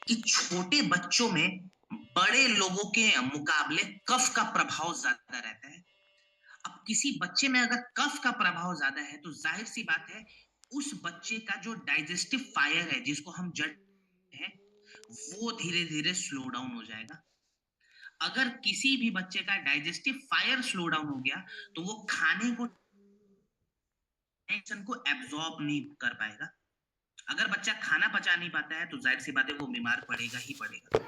कि छोटे बच्चों में बड़े लोगों के मुकाबले कफ का प्रभाव ज़्यादा रहता है। अब किसी बच्चे में अगर कफ का प्रभाव ज़्यादा है, तो ज़ाहिर-सी बात है, उस बच्चे का जो डाइजेस्टिव फायर है, जिसको हम जठ हैं, वो धीरे-धीरे स्लो डाउन हो जाएगा। अगर किसी भी बच्चे का डाइजेस्टिव फायर स्लो डाउन हो गया, तो वो खाने को टेंशन को एब्ज़ॉर्ब नहीं कर पाएगा। अगर बच्चा खाना पचा नहीं पाता है, तो ज़ाहिर-सी बात है, वो बीमार पड़ेगा ही पड़ेगा।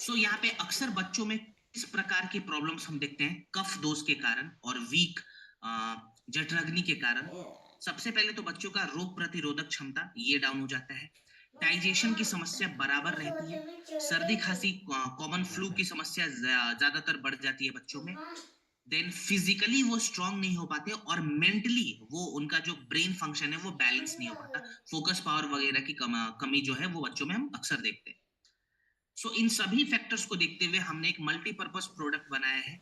सो यहाँ पे अक्सर बच्चों में इस प्रकार की प्रॉब्लम्स हम देखते हैं कफ दोष के कारण और वीक जठराग्नि के कारण। सबसे पहले तो बच्चों का रोग प्रतिरोधक क्षमता ये डाउन हो जाता है। डाइजेशन की समस्या बराबर रहती है। सर्दी खांसी कॉमन फ्लू की समस्या ज्यादातर बढ़ जाती है बच्चों में। देन फिजिकली वो स्ट्रांग नहीं हो पाते और मेंटली वो उनका जो ब्रेन फंक्शन है वो बैलेंस नहीं हो पाता। फोकस पावर वगैरह की कमी जो है वो बच्चों में हम अक्सर देखते हैं। सो इन सभी फैक्टर्स को देखते हुए हमने एक मल्टीपर्पज प्रोडक्ट बनाया है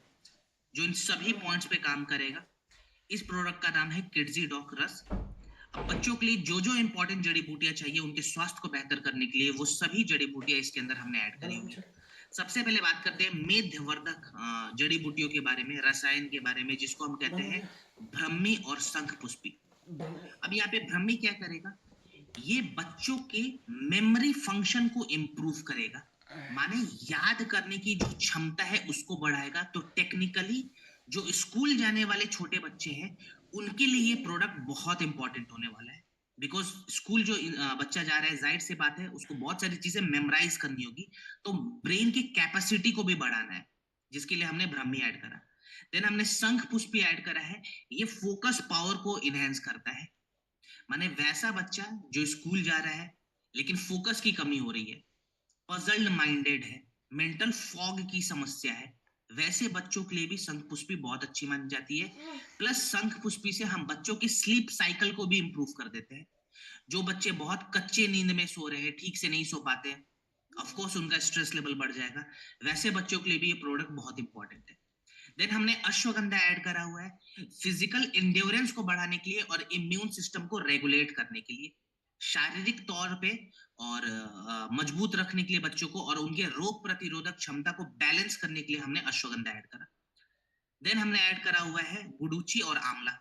जो इन सभी पॉइंट्स पे काम करेगा। इस प्रोडक्ट का नाम है किड्जी डॉक रस। अब बच्चों के लिए जो जो इंपॉर्टेंट जड़ी बूटियां चाहिए उनके स्वास्थ्य को बेहतर करने के लिए वो सभी जड़ी बूटियां इसके अंदर हमने ऐड करी हुई है। सबसे पहले बात करते हैं मेध्यवर्धक जड़ी बूटियों के बारे में, रसायन के बारे में, जिसको हम कहते हैं ब्रह्मी और शंख पुष्पी। अब यहाँ पे ब्रह्मी क्या करेगा? ये बच्चों के मेमोरी फंक्शन को इम्प्रूव करेगा। माने याद करने की जो क्षमता है उसको बढ़ाएगा। तो टेक्निकली जो स्कूल जाने वाले छोटे बच्चे हैं उनके लिए ये प्रोडक्ट बहुत इंपॉर्टेंट होने वाला है। बिकॉज स्कूल जो बच्चा जा रहा है, जाहिर सी बात है, उसको बहुत सारी चीजें मेमोराइज करनी होगी। तो ब्रेन की कैपेसिटी को भी बढ़ाना है, जिसके लिए हमने ब्राह्मी ऐड करा। देन हमने शंख पुष्पी ऐड करा है। ये फोकस पावर को इनहेंस करता है। माने वैसा बच्चा जो स्कूल जा रहा है लेकिन फोकस की कमी हो रही है, पजल्ड माइंडेड है, मेंटल फॉग की समस्या है, वैसे बच्चों के लिए भी शंख पुष्पी बहुत अच्छी मानी जाती है। प्लस शंख पुष्पी से हम बच्चों की स्लीप साइकिल को भी इंप्रूव कर देते हैं। जो बच्चे बहुत कच्चे नींद में सो रहे हैं, ठीक से नहीं सो पाते हैं, ऑफ कोर्स उनका स्ट्रेस लेवल बढ़ जाएगा। वैसे बच्चों के लिए भी ये प्रोडक्ट बहुत इंपॉर्टेंट है। देन हमने अश्वगंधा ऐड करा हुआ है फिजिकल इंड्योरेंस को बढ़ाने के लिए और इम्यून सिस्टम को रेगुलेट करने के लिए, शारीरिक तौर पे और मजबूत रखने के लिए बच्चों को, और उनके रोग प्रतिरोधक क्षमता को बैलेंस करने के लिए हमने अश्वगंधा ऐड करा। देन हमने ऐड करा हुआ है गुडुचि और आंवला।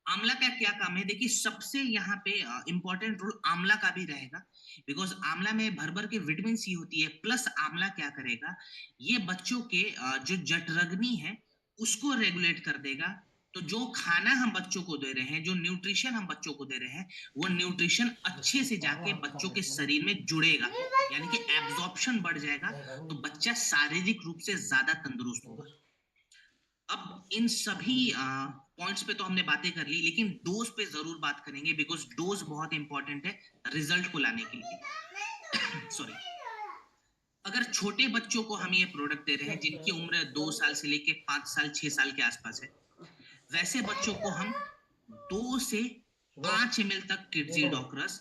आंवला का क्या काम है? देखिए, सबसे यहाँ पे इंपॉर्टेंट रोल आंवला का भी रहेगा। बिकॉज आंवला में भर भर के विटामिन सी होती है। प्लस आंवला क्या करेगा? ये बच्चों के जो जठरग्नि है उसको रेगुलेट कर देगा। तो जो खाना हम बच्चों को दे रहे हैं, जो न्यूट्रिशन हम बच्चों को दे रहे हैं, वो न्यूट्रिशन अच्छे से जाके बच्चों के शरीर में जुड़ेगा, यानी कि एब्जॉर्प्शन बढ़ जाएगा। तो बच्चा शारीरिक रूप से ज्यादा तंदुरुस्त होगा। अब इन सभी पॉइंट्स पे तो हमने बातें कर ली, लेकिन डोज पे जरूर बात करेंगे, बिकॉज डोज बहुत इंपॉर्टेंट है रिजल्ट को लाने के लिए। सॉरी। अगर छोटे बच्चों को हम ये प्रोडक्ट दे रहे हैं जिनकी उम्र 2 साल से लेके 5 साल 6 साल के आसपास है, वैसे बच्चों को हम 2 से 5 ml तक किडजी डॉकरस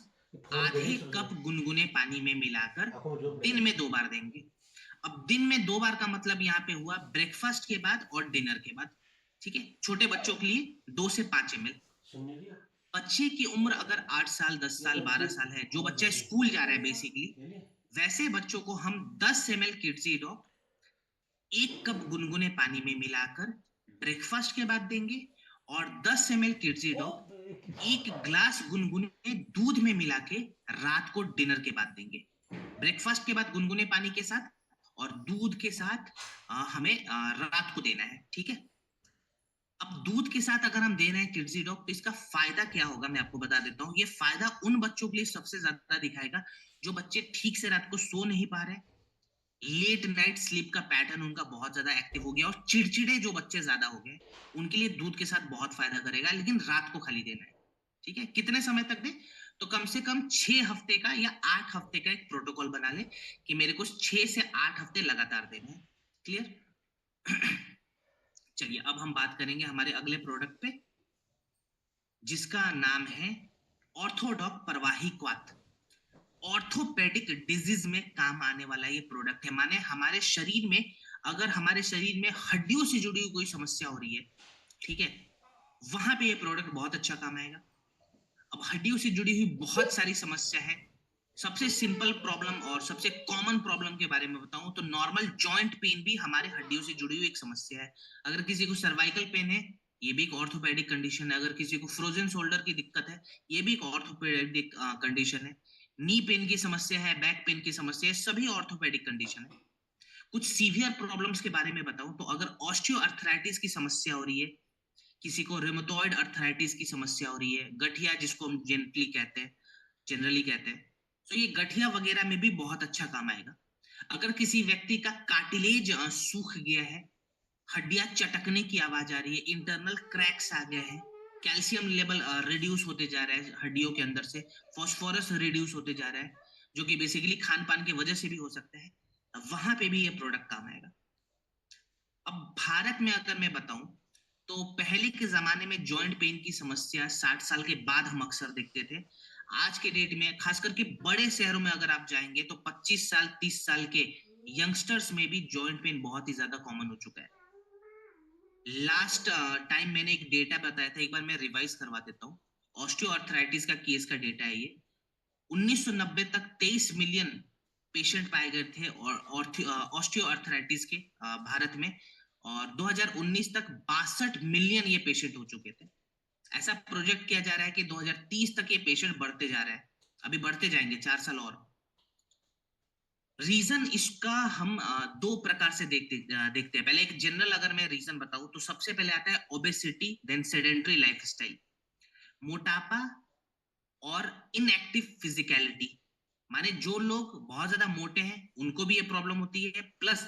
आधे कप गुनगुने पानी में मिलाकर दिन में 2 बार देंगे। अब दिन में 2 बार का मतलब यहाँ पे हुआ ब्रेकफास्ट के बाद और डिनर के बाद। ठीक है, छोटे बच्चों के लिए 2 से 5 ml। बच्चे की उम्र अगर 8 साल 10 साल 12 साल है, जो बच्चा स्कूल जा रहा है बेसिकली, वैसे बच्चों को हम 10 ml किडजी डॉक 1 कप गुनगुने पानी में मिलाकर ब्रेकफास्ट के बाद देंगे। और 10 ml किडजी डॉक 1 ग्लास गुनगुने दूध में मिला के रात को डिनर के बाद देंगे। ब्रेकफास्ट के बाद गुनगुने पानी के साथ और दूध के साथ हमें रात को देना है। ठीक है। अब दूध के साथ अगर हम दे रहे हैं किडजी डॉग, तो इसका फायदा क्या होगा मैं आपको बता देता हूँ। ये फायदा उन बच्चों के लिए सबसे ज्यादा दिखाएगा जो बच्चे ठीक से रात को सो नहीं पा रहे, लेट नाइट स्लीप का पैटर्न उनका बहुत ज्यादा एक्टिव हो गया और चिड़चिड़े जो बच्चे ज्यादा हो गए, उनके लिए दूध के साथ बहुत फायदा करेगा। लेकिन रात को खाली देना है। ठीक है, कितने समय तक दे? तो कम से कम 6 हफ्ते का या 8 हफ्ते का एक प्रोटोकॉल बना ले कि मेरे को 6 से 8 हफ्ते लगातार देना है। क्लियर? चलिए, अब हम बात करेंगे हमारे अगले प्रोडक्ट पे, जिसका नाम है ऑर्थोडॉक प्रवाही क्वाथ। ऑर्थोपेडिक डिजीज में काम आने वाला ये प्रोडक्ट है। माने हमारे शरीर में, अगर हमारे शरीर में हड्डियों से जुड़ी हुई कोई समस्या हो रही है, ठीक है, वहां पे ये प्रोडक्ट बहुत अच्छा काम आएगा। अब हड्डियों से जुड़ी हुई बहुत सारी समस्या है। सबसे सिंपल प्रॉब्लम और सबसे कॉमन प्रॉब्लम के बारे में बताऊं तो नॉर्मल जॉइंट पेन भी हमारे हड्डियों से जुड़ी हुई एक समस्या है। अगर किसी को सर्वाइकल पेन है, ये भी एक ऑर्थोपेडिक कंडीशन है। अगर किसी को फ्रोजन शोल्डर की दिक्कत है, ये भी एक ऑर्थोपेडिक कंडीशन है। नी पेन की समस्या है, बैक पेन की समस्या है, सभी ऑर्थोपेडिक कंडीशन है। कुछ सीवियर प्रॉब्लम्स के बारे में बताऊं तो अगर ऑस्टियो अर्थराइटिस की समस्या हो रही है, किसी को रिमेटॉइड अर्थराइटिस की समस्या हो रही है, गठिया जिसको हम जनरली कहते हैं, तो ये गठिया वगैरह में भी बहुत अच्छा काम आएगा। अगर किसी व्यक्ति का कार्टिलेज सूख गया है, हड्डियां चटकने की आवाज आ रही है, इंटरनल क्रैक्स आ गए हैं, कैल्शियम लेवल रिड्यूस होते जा रहा है हड्डियों के अंदर से, फास्फोरस रिड्यूस होते जा रहा है, जो कि बेसिकली खान पान की वजह से भी हो सकता है, वहां पे भी ये प्रोडक्ट काम आएगा। अब भारत में अगर मैं बताऊं तो पहले के जमाने में जॉइंट पेन की समस्या 60 साल के बाद हम अक्सर देखते थे। आज के डेट में खास करके बड़े शहरों में अगर आप जाएंगे तो 25 साल 30 साल के यंगस्टर्स में भी जॉइंट पेन बहुत ही ज्यादा कॉमन हो चुका है। लास्ट टाइम मैंने एक डेटा बताया था, एक बार मैं रिवाइज करवा देता हूँ। ऑस्टियोआर्थराइटिस का केस का डेटा है ये। 1990 तक 23 मिलियन पेशेंट पाए गए थे और ऑस्टियोआर्थराइटिस के भारत में, और 2019 तक 62 मिलियन ये पेशेंट हो चुके थे। ऐसा प्रोजेक्ट किया जा रहा है कि 2030 तक ये पेशेंट बढ़ते जा रहे हैं, अभी बढ़ते जाएंगे 4 साल और। रीजन इसका हम दो प्रकार से देखते हैं। पहले एक जनरल अगर मैं रीजन बताऊं तो सबसे पहले आता है ओबेसिटी, देन सेडेंटरी लाइफस्टाइल, मोटापा और इनएक्टिव फिजिकलिटी। माने जो लोग बहुत ज्यादा मोटे हैं उनको भी ये प्रॉब्लम होती है, प्लस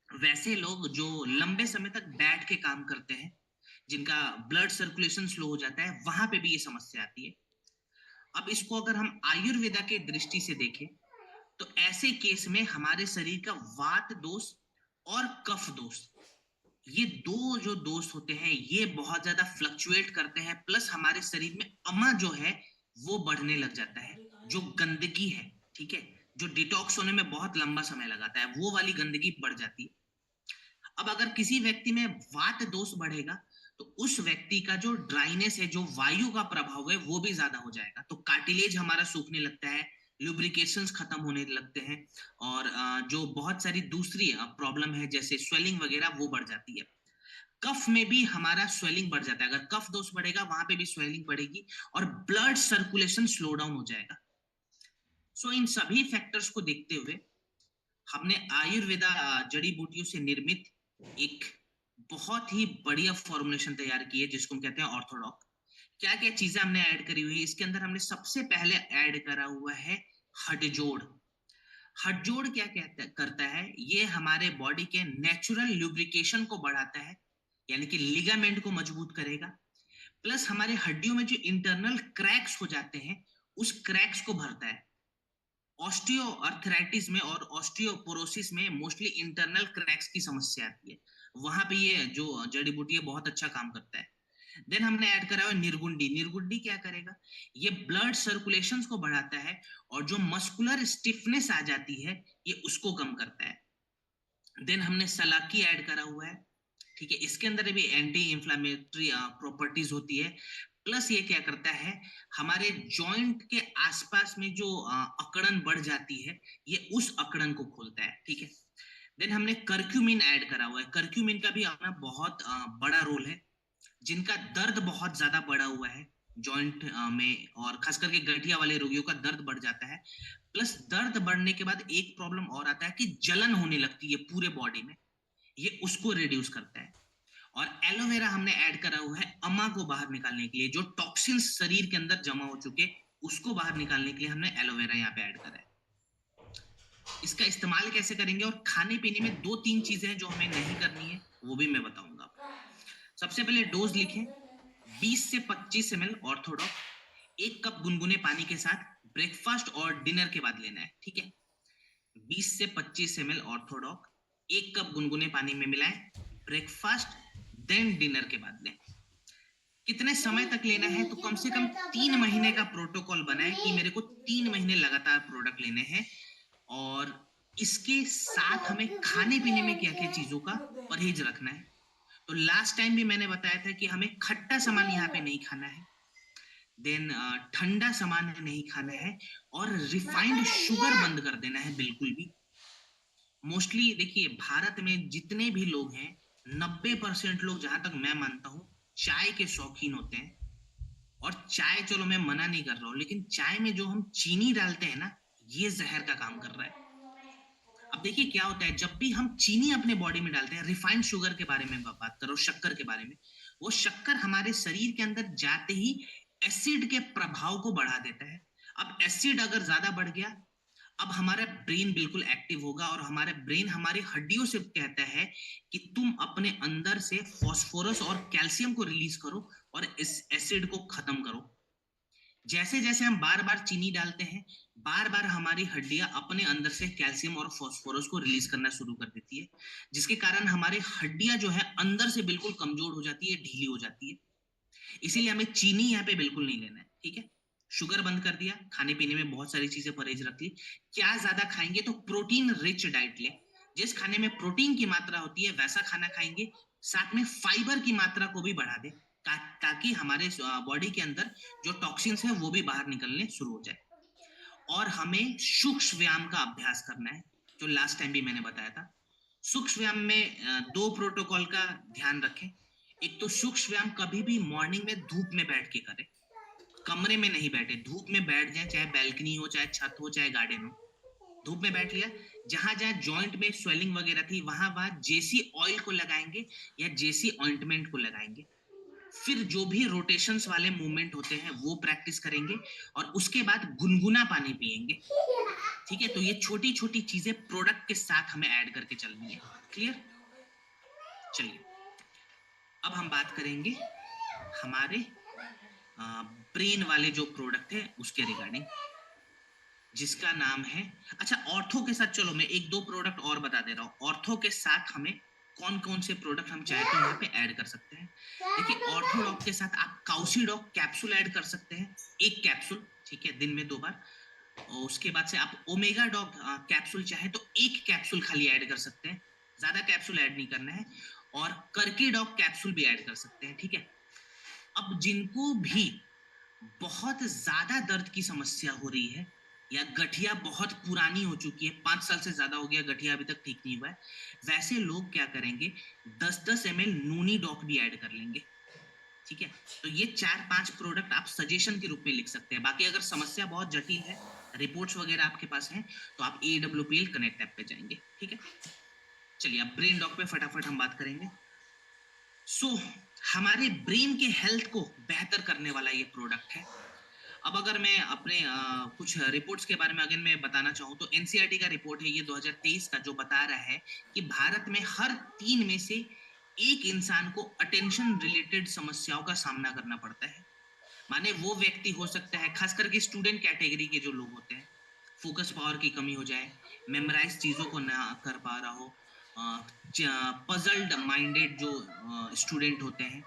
वैसे लोग जो लंबे समय तक बैठ के काम करते हैं, जिनका ब्लड सर्कुलेशन स्लो हो जाता है, वहां पे भी ये समस्या आती है। अब इसको अगर हम आयुर्वेदा के दृष्टि से देखें तो ऐसे केस में हमारे शरीर का वात दोष और कफ दोष, ये दो जो दोस्त होते हैं ये बहुत ज्यादा फ्लक्चुएट करते हैं, प्लस हमारे शरीर में अमा जो है वो बढ़ने लग जाता है। जो गंदगी है, ठीक है, जो डिटॉक्स होने में बहुत लंबा समय लगाता है, वो वाली गंदगी बढ़ जाती है। अब अगर किसी व्यक्ति में वात दोष बढ़ेगा तो उस व्यक्ति का जो ड्राइनेस है, जो वायु का प्रभाव है, वो भी ज्यादा हो जाएगा। तो कार्टिलेज हमारा सूखने लगता है, लुब्रिकेशंस खत्म होने लगते हैं, और जो बहुत सारी दूसरी प्रॉब्लम है जैसे स्वेलिंग वगैरह वो बढ़ जाती है। कफ में भी हमारा स्वेलिंग बढ़ जाता है। अगर कफ दोष बढ़ेगा वहां पे भी स्वेलिंग बढ़ेगी और ब्लड सर्कुलेशन स्लो डाउन हो जाएगा। सो इन सभी फैक्टर्स को देखते हुए हमने आयुर्वेदा जड़ी बूटियों से निर्मित एक बहुत ही बढ़िया फॉर्मुलेशन तैयार की है, जिसको हम कहते हैं ऑर्थोडॉक। क्या क्या चीजें हमने ऐड करी हुई है इसके अंदर? हमने सबसे पहले ऐड करा हुआ है हटजोड़। हटजोड़ क्या करता है, ये हमारे बॉडी के नेचुरल लुब्रिकेशन को बढ़ाता है, यानी कि लिगामेंट को मजबूत करेगा, प्लस हमारे हड्डियों में जो इंटरनल क्रैक्स हो जाते हैं उस क्रैक्स को भरता है। ऑस्टियो अर्थराइटिस में और ऑस्टियोपोरोसिस में मोस्टली इंटरनल क्रैक्स की समस्या आती है, वहां पे ये जो जड़ी बूटी है बहुत अच्छा काम करता है। देन हमने ऐड करा हुआ निर्गुंडी। निर्गुंडी क्या करेगा, ये ब्लड सर्कुलेशंस को बढ़ाता है और जो मस्कुलर स्टिफनेस आ जाती है ये उसको कम करता है। देन हमने सलाकी ऐड करा हुआ है, ठीक है, इसके अंदर भी एंटी इंफ्लेमेटरी प्रॉपर्टीज होती है, प्लस ये क्या करता है, हमारे जॉइंट के आसपास में जो अकड़न बढ़ जाती है ये उस अकड़न को खोलता है, ठीक है। देन हमने कर्क्यूमिन ऐड करा हुआ है। कर्क्यूमिन का भी अपना बहुत बड़ा रोल है। जिनका दर्द बहुत ज्यादा बढ़ा हुआ है जॉइंट में, और खास करके गठिया वाले रोगियों का दर्द बढ़ जाता है, प्लस दर्द बढ़ने के बाद एक प्रॉब्लम और आता है कि जलन होने लगती है पूरे बॉडी में, ये उसको रिड्यूस करता है। और एलोवेरा हमने ऐड करा हुआ है अमा को बाहर निकालने के लिए, जो टॉक्सिन्स शरीर के अंदर जमा हो चुके उसको बाहर निकालने के लिए हमने एलोवेरा यहाँ पे ऐड करा है। इसका इस्तेमाल कैसे करेंगे, और खाने पीने में दो तीन चीजें हैं जो हमें नहीं करनी है, वो भी मैं बताऊंगा आपको। सबसे पहले डोज लिखें, 20 से 25 ml ऑर्थोडॉक, 1 कप गुनगुने पानी के साथ ब्रेकफास्ट और डिनर के बाद लेना है, ठीक है। 20 से 25 ml ऑर्थोडॉक 1 कप गुनगुने पानी में मिलाएं, ब्रेकफास्ट देन डिनर के बाद लें। कितने समय तक लेना है, तो कम से कम 3 महीने का प्रोटोकॉल बनाए कि मेरे को 3 महीने लगातार प्रोडक्ट लेने हैं। और इसके साथ हमें खाने पीने में क्या क्या चीजों का परहेज रखना है। तो लास्ट टाइम भी मैंने बताया था कि हमें खट्टा सामान यहाँ पे नहीं खाना है। देन ठंडा सामान नहीं खाना है, और रिफाइंड शुगर बंद कर देना है बिल्कुल भी। मोस्टली देखिए भारत में जितने भी लोग हैं, 90% लोग, जहां तक मैं मानता हूँ, चाय के शौकीन होते हैं। और चाय, चलो मैं मना नहीं कर रहा हूँ, लेकिन चाय में जो हम चीनी डालते हैं ना, ये जहर का काम कर रहा है। अब देखिए क्या होता है, जब भी हम चीनी अपने बॉडी में डालते हैं, रिफाइंड शुगर के बारे में बात करो, शक्कर के बारे में, वो शक्कर हमारे शरीर के अंदर जाते ही एसिड के प्रभाव को बढ़ा देता है। अब एसिड अगर ज्यादा बढ़ गया, अब हमारा ब्रेन बिल्कुल एक्टिव होगा, और हमारा ब्रेन हमारी हड्डियों से कहता है कि तुम अपने अंदर से फास्फोरस और कैल्शियम को रिलीज करो और इस एसिड को खत्म करो। जैसे जैसे हम बार बार चीनी डालते हैं, बार बार हमारी हड्डियां अपने अंदर से कैल्शियम और फास्फोरस को रिलीज करना शुरू कर देती है, जिसके कारण हमारी हड्डियां जो है अंदर से बिल्कुल कमजोर हो जाती है, ढीली हो जाती है। इसीलिए हमें चीनी यहाँ पे बिल्कुल नहीं लेना है, ठीक है। शुगर बंद कर दिया, खाने पीने में बहुत सारी चीजें परहेज रख ली। क्या ज्यादा खाएंगे तो प्रोटीन रिच डाइट ले। जिस खाने में प्रोटीन की मात्रा होती है वैसा खाना खाएंगे, साथ में फाइबर की मात्रा को भी बढ़ा दे, ताकि हमारे बॉडी के अंदर जो टॉक्सिन्स है वो भी बाहर निकलने शुरू हो जाए। और हमें सूक्ष्म व्यायाम का अभ्यास करना है, जो लास्ट टाइम भी मैंने बताया था। सूक्ष्म व्यायाम में दो प्रोटोकॉल का ध्यान रखें। एक तो सूक्ष्म व्यायाम कभी भी मॉर्निंग में धूप में बैठ के करें, कमरे में नहीं बैठे, धूप में बैठ जाए, चाहे बैल्कनी हो, चाहे छत हो, चाहे गार्डन हो। धूप में बैठ लिया, जहां जहां जॉइंट में स्वेलिंग वगैरह थी वहां वहां जेसी ऑयल को लगाएंगे या जेसी ऑइंटमेंट को लगाएंगे। फिर जो भी रोटेशंस वाले मूवमेंट होते हैं वो प्रैक्टिस करेंगे, और उसके बाद गुनगुना पानी पिएंगे, ठीक है। तो ये छोटी छोटी चीजें प्रोडक्ट के साथ हमें ऐड करके चलनी है। क्लियर? चलिए, अब हम बात करेंगे हमारे ब्रेन वाले जो प्रोडक्ट है उसके रिगार्डिंग, जिसका नाम है, अच्छा ऑर्थो के साथ, चलो मैं एक दो प्रोडक्ट और बता दे रहा हूँ। ऑर्थो के साथ हमें कौन कौन से प्रोडक्ट हम चाहे तो यहाँ पे ऐड कर सकते हैं। देखिए ऑर्थोडॉक के साथ आप काउसीडॉक कैप्सूल ऐड कर सकते हैं, एक कैप्सूल, ठीक है, दिन में 2 बार। और उसके बाद से आप ओमेगा डॉग कैप्सूल चाहे तो एक कैप्सूल खाली ऐड कर सकते हैं, ज्यादा कैप्सूल ऐड नहीं करना है। और कर्की डॉग कैप्सूल भी ऐड कर सकते हैं, ठीक है। अब जिनको भी बहुत ज्यादा दर्द की समस्या हो रही है, या गठिया बहुत पुरानी हो चुकी है, 5 साल से ज्यादा हो गया गठिया अभी तक ठीक नहीं हुआ है, वैसे लोग क्या करेंगे, 10-10 ml नूनी डॉक भी ऐड कर लेंगे, ठीक है। तो ये 4-5 प्रोडक्ट आप सजेशन के रूप में लिख सकते हैं। बाकी अगर समस्या बहुत जटिल है, रिपोर्ट्स वगैरह आपके पास हैं, तो आप AWPL कनेक्ट ऐप पे जाएंगे, ठीक है। चलिए अब ब्रेन डॉक पे फटाफट हम बात करेंगे। हमारे ब्रेन के हेल्थ को बेहतर करने वाला ये प्रोडक्ट है। अब अगर मैं अपने कुछ रिपोर्ट्स के बारे में अगर मैं बताना चाहूँ, तो एनसीईआरटी का रिपोर्ट है ये 2023 का, जो बता रहा है कि भारत में हर 3 में से एक इंसान को अटेंशन रिलेटेड समस्याओं का सामना करना पड़ता है। माने वो व्यक्ति हो सकता है, खास करके स्टूडेंट कैटेगरी के जो लोग होते हैं, फोकस पावर की कमी हो जाए, मेमोराइज चीजों को ना कर पा रहा हो, पजल्ड माइंडेड जो स्टूडेंट होते हैं,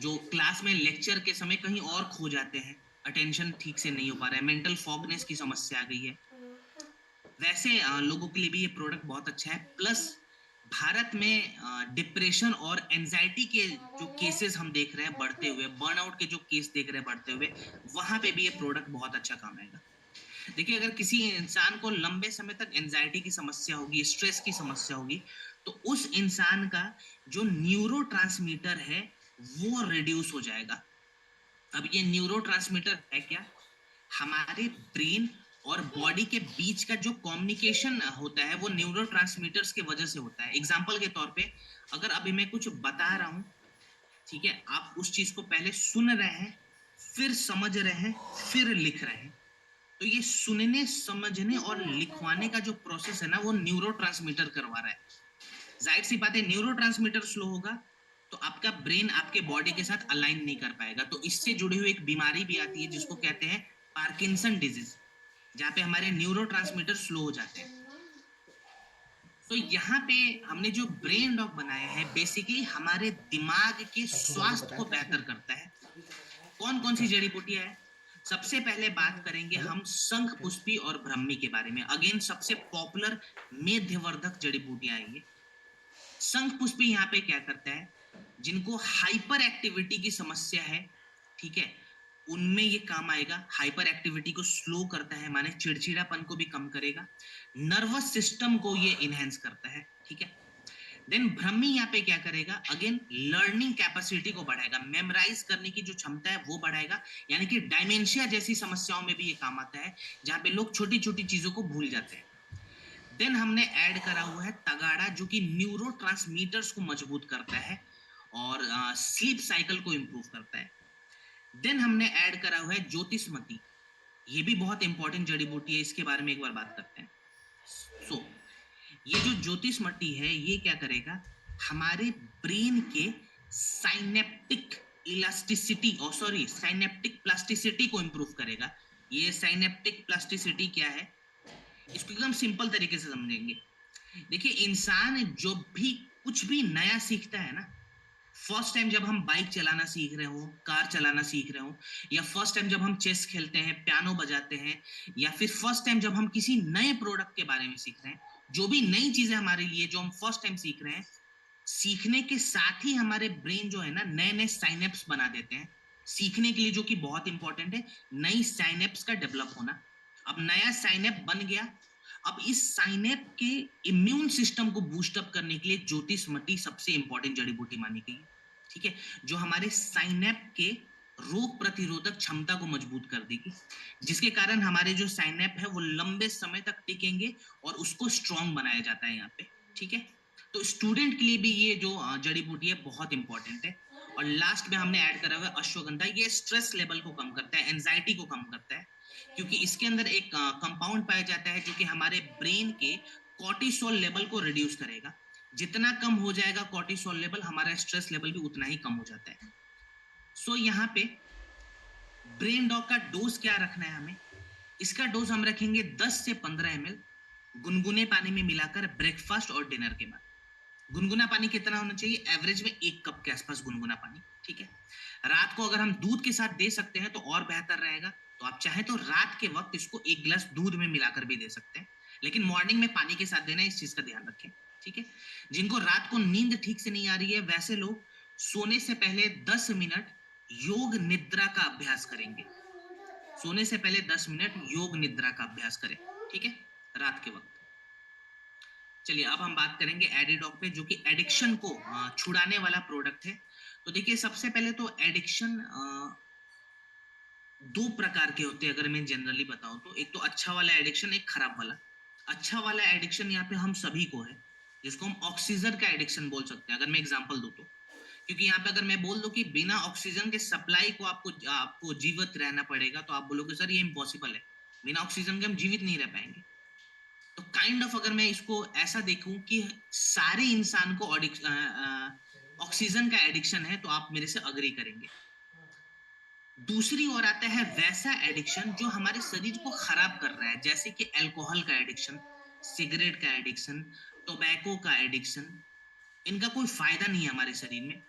जो क्लास में लेक्चर के समय कहीं और खो जाते हैं, अटेंशन ठीक से नहीं हो पा रहा है, मेंटल फॉगनेस की समस्या आ गई है, वैसे लोगों के लिए भी ये प्रोडक्ट बहुत अच्छा है। प्लस भारत में डिप्रेशन और एंजाइटी के जो केसेस हम देख रहे हैं बढ़ते हुए, बर्नआउट के जो केस देख रहे हैं बढ़ते हुए, वहां पे भी ये प्रोडक्ट बहुत अच्छा काम आएगा। देखिए अगर किसी इंसान को लंबे समय तक एंजाइटी की समस्या होगी, स्ट्रेस की समस्या होगी, तो उस इंसान का जो न्यूरोट्रांसमीटर है वो रिड्यूस हो जाएगा। अब ये न्यूरोट्रांसमीटर है क्या? हमारे ब्रेन और बॉडी के बीच का जो कम्युनिकेशन होता है वो न्यूरोट्रांसमीटर्स के वजह से होता है। एग्जांपल के तौर पे, अगर अभी मैं कुछ बता रहा हूं, ठीक है, आप उस चीज को पहले सुन रहे हैं, फिर समझ रहे हैं, फिर लिख रहे हैं, तो ये सुनने, समझने और लिखवाने का जो प्रोसेस है ना, वो न्यूरोट्रांसमीटर करवा रहा है। जाहिर सी बात है, न्यूरोट्रांसमीटर स्लो होगा तो आपका ब्रेन आपके बॉडी के साथ अलाइन नहीं कर पाएगा, तो इससे जुड़ी हुई एक बीमारी भी आती है जिसको कहते हैं पार्किंसन डिजीज, जहाँ पे हमारे न्यूरोट्रांसमीटर स्लो हो जाते हैं। तो यहाँ पे हमने जो ब्रेन डॉग बनाया है, बेसिकली हमारे दिमाग के स्वास्थ्य को बेहतर करता है। कौन कौन सी जड़ी बूटियां है? सबसे पहले बात करेंगे हम शंख पुष्पी और ब्रह्मी के बारे में। अगेन सबसे पॉपुलर मेध्यवर्धक जड़ी बूटियां है ये। शंख पुष्पी यहाँ पे क्या करता है, जिनको हाइपर एक्टिविटी की समस्या है, ठीक है, उनमें ये काम आएगा। हाइपर एक्टिविटी को स्लो करता है, माने चिड़चिड़ापन को भी कम करेगा। नर्वस सिस्टम को ये इनहेंस करता है, ठीक है। देन ब्रह्मी यहाँ पे क्या करेगा, अगेन लर्निंग कैपेसिटी को बढ़ाएगा, मेमोराइज करने की जो क्षमता है वो बढ़ाएगा, यानी कि डायमेंशिया जैसी समस्याओं में भी ये काम आता है, जहां पे लोग छोटी छोटी चीजों को भूल जाते हैं। देन हमने ऐड करा हुआ है तगाड़ा, जो कि न्यूरो को मजबूत करता है और स्लीप साइकिल को इंप्रूव करता है। देन हमने ऐड करा हुआ है ज्योतिषमती, ये भी बहुत इंपॉर्टेंट जड़ी बूटी है, इसके बारे में एक बार बात करते हैं। सो ये जो ज्योतिषमती है ये क्या करेगा, हमारे ब्रेन के साइनेप्टिक इलास्टिसिटी और सॉरी साइनेप्टिक प्लास्टिसिटी को इंप्रूव करेगा। ये साइनेप्टिक प्लास्टिसिटी क्या है, इसको एकदम सिंपल तरीके से समझेंगे। देखिए, इंसान जो भी कुछ भी नया सीखता है ना, फर्स्ट टाइम जब हम बाइक चलाना सीख रहे हो, कार चलाना सीख रहे हो, या फर्स्ट टाइम जब हम चेस खेलते हैं, पियानो बजाते हैं, या फिर फर्स्ट टाइम जब हम किसी नए प्रोडक्ट के बारे में सीख रहे हैं, जो भी नई चीजें हमारे लिए जो हम फर्स्ट टाइम सीख रहे हैं, सीखने के साथ ही हमारे ब्रेन जो है ना नए नए साइनेप्स बना देते हैं सीखने के लिए, जो कि बहुत इंपॉर्टेंट है, नई साइनेप्स का डेवलप होना। अब नया साइनेप बन गया, अब इस साइनेप के इम्यून सिस्टम को बूस्ट अप करने के लिए ज्योतिषमती सबसे इंपॉर्टेंट जड़ी बूटी मानी गई है, ठीक है, जो हमारे साइनेप के रोग प्रतिरोधक क्षमता को मजबूत कर देगी, जिसके कारण हमारे जो साइनेप है वो लंबे समय तक टिकेंगे और उसको स्ट्रांग बनाया जाता है यहाँ पे, ठीक है। तो स्टूडेंट के लिए भी ये जो जड़ी बूटी है बहुत इंपॉर्टेंट है। और लास्ट में हमने ऐड करा हुआ है अश्वगंधा, ये स्ट्रेस लेवल को कम करता है, एंजाइटी को कम करता है, क्योंकि इसके अंदर एक कंपाउंड पाया जाता है जो कि हमारे ब्रेन के कॉर्टिसोल लेवल को रिड्यूस करेगा। जितना कम हो जाएगा कॉर्टिसोल लेवल, हमारा स्ट्रेस लेवल भी उतना ही कम हो जाता है। सो यहाँ पे ब्रेन डॉग का डोज क्या रखना है हमें, इसका डोज हम रखेंगे 10 से 15 ml गुनगुने पानी में मिलाकर ब्रेकफास्ट और डिनर के बाद। गुनगुना पानी कितना होना चाहिए, एवरेज में 1 कप के आसपास गुनगुना पानी, ठीक है। रात को अगर हम दूध के साथ दे सकते हैं तो और बेहतर रहेगा, तो आप चाहे तो रात के वक्त इसको 1 गिलास दूध में मिलाकर भी दे सकते हैं, लेकिन मॉर्निंग में पानी के साथ देना, इस चीज का ध्यान रखें, ठीक है। जिनको रात को नींद ठीक से नहीं आ रही है, वैसे लोग सोने से पहले 10 मिनट योग निद्रा का अभ्यास करेंगे। सोने से पहले 10 मिनट योग निद्रा का अभ्यास करें, ठीक है, रात के वक्त। चलिए अब हम बात करेंगे एडिडॉग पे, जो कि एडिक्शन को छुड़ाने वाला प्रोडक्ट है। तो देखिए, सबसे पहले तो एडिक्शन 2 प्रकार के होते हैं, अगर मैं जनरली बताऊं तो। एक तो अच्छा वाला एडिक्शन, एक खराब वाला। अच्छा वाला एडिक्शन यहाँ पे हम सभी को है, जिसको हम ऑक्सीजन का एडिक्शन बोल सकते हैं, अगर मैं एग्जांपल दूं तो। क्योंकि यहाँ पे अगर मैं बोल दूं कि बिना ऑक्सीजन के सप्लाई को आपको जीवित रहना पड़ेगा, तो आप बोलोगे सर ये इम्पॉसिबल है, बिना ऑक्सीजन के हम जीवित नहीं रह पाएंगे। तो काइंड ऑफ अगर मैं इसको ऐसा देखूं कि सारे इंसान को ऑक्सीजन का एडिक्शन है, तो आप मेरे से अग्री करेंगे। दूसरी ओर आता है वैसा एडिक्शन जो हमारे शरीर को खराब कर रहा है, जैसे कि अल्कोहल का एडिक्शन, सिगरेट का एडिक्शन, टोबैको का एडिक्शन। इनका कोई फायदा नहीं है हमारे शरीर में,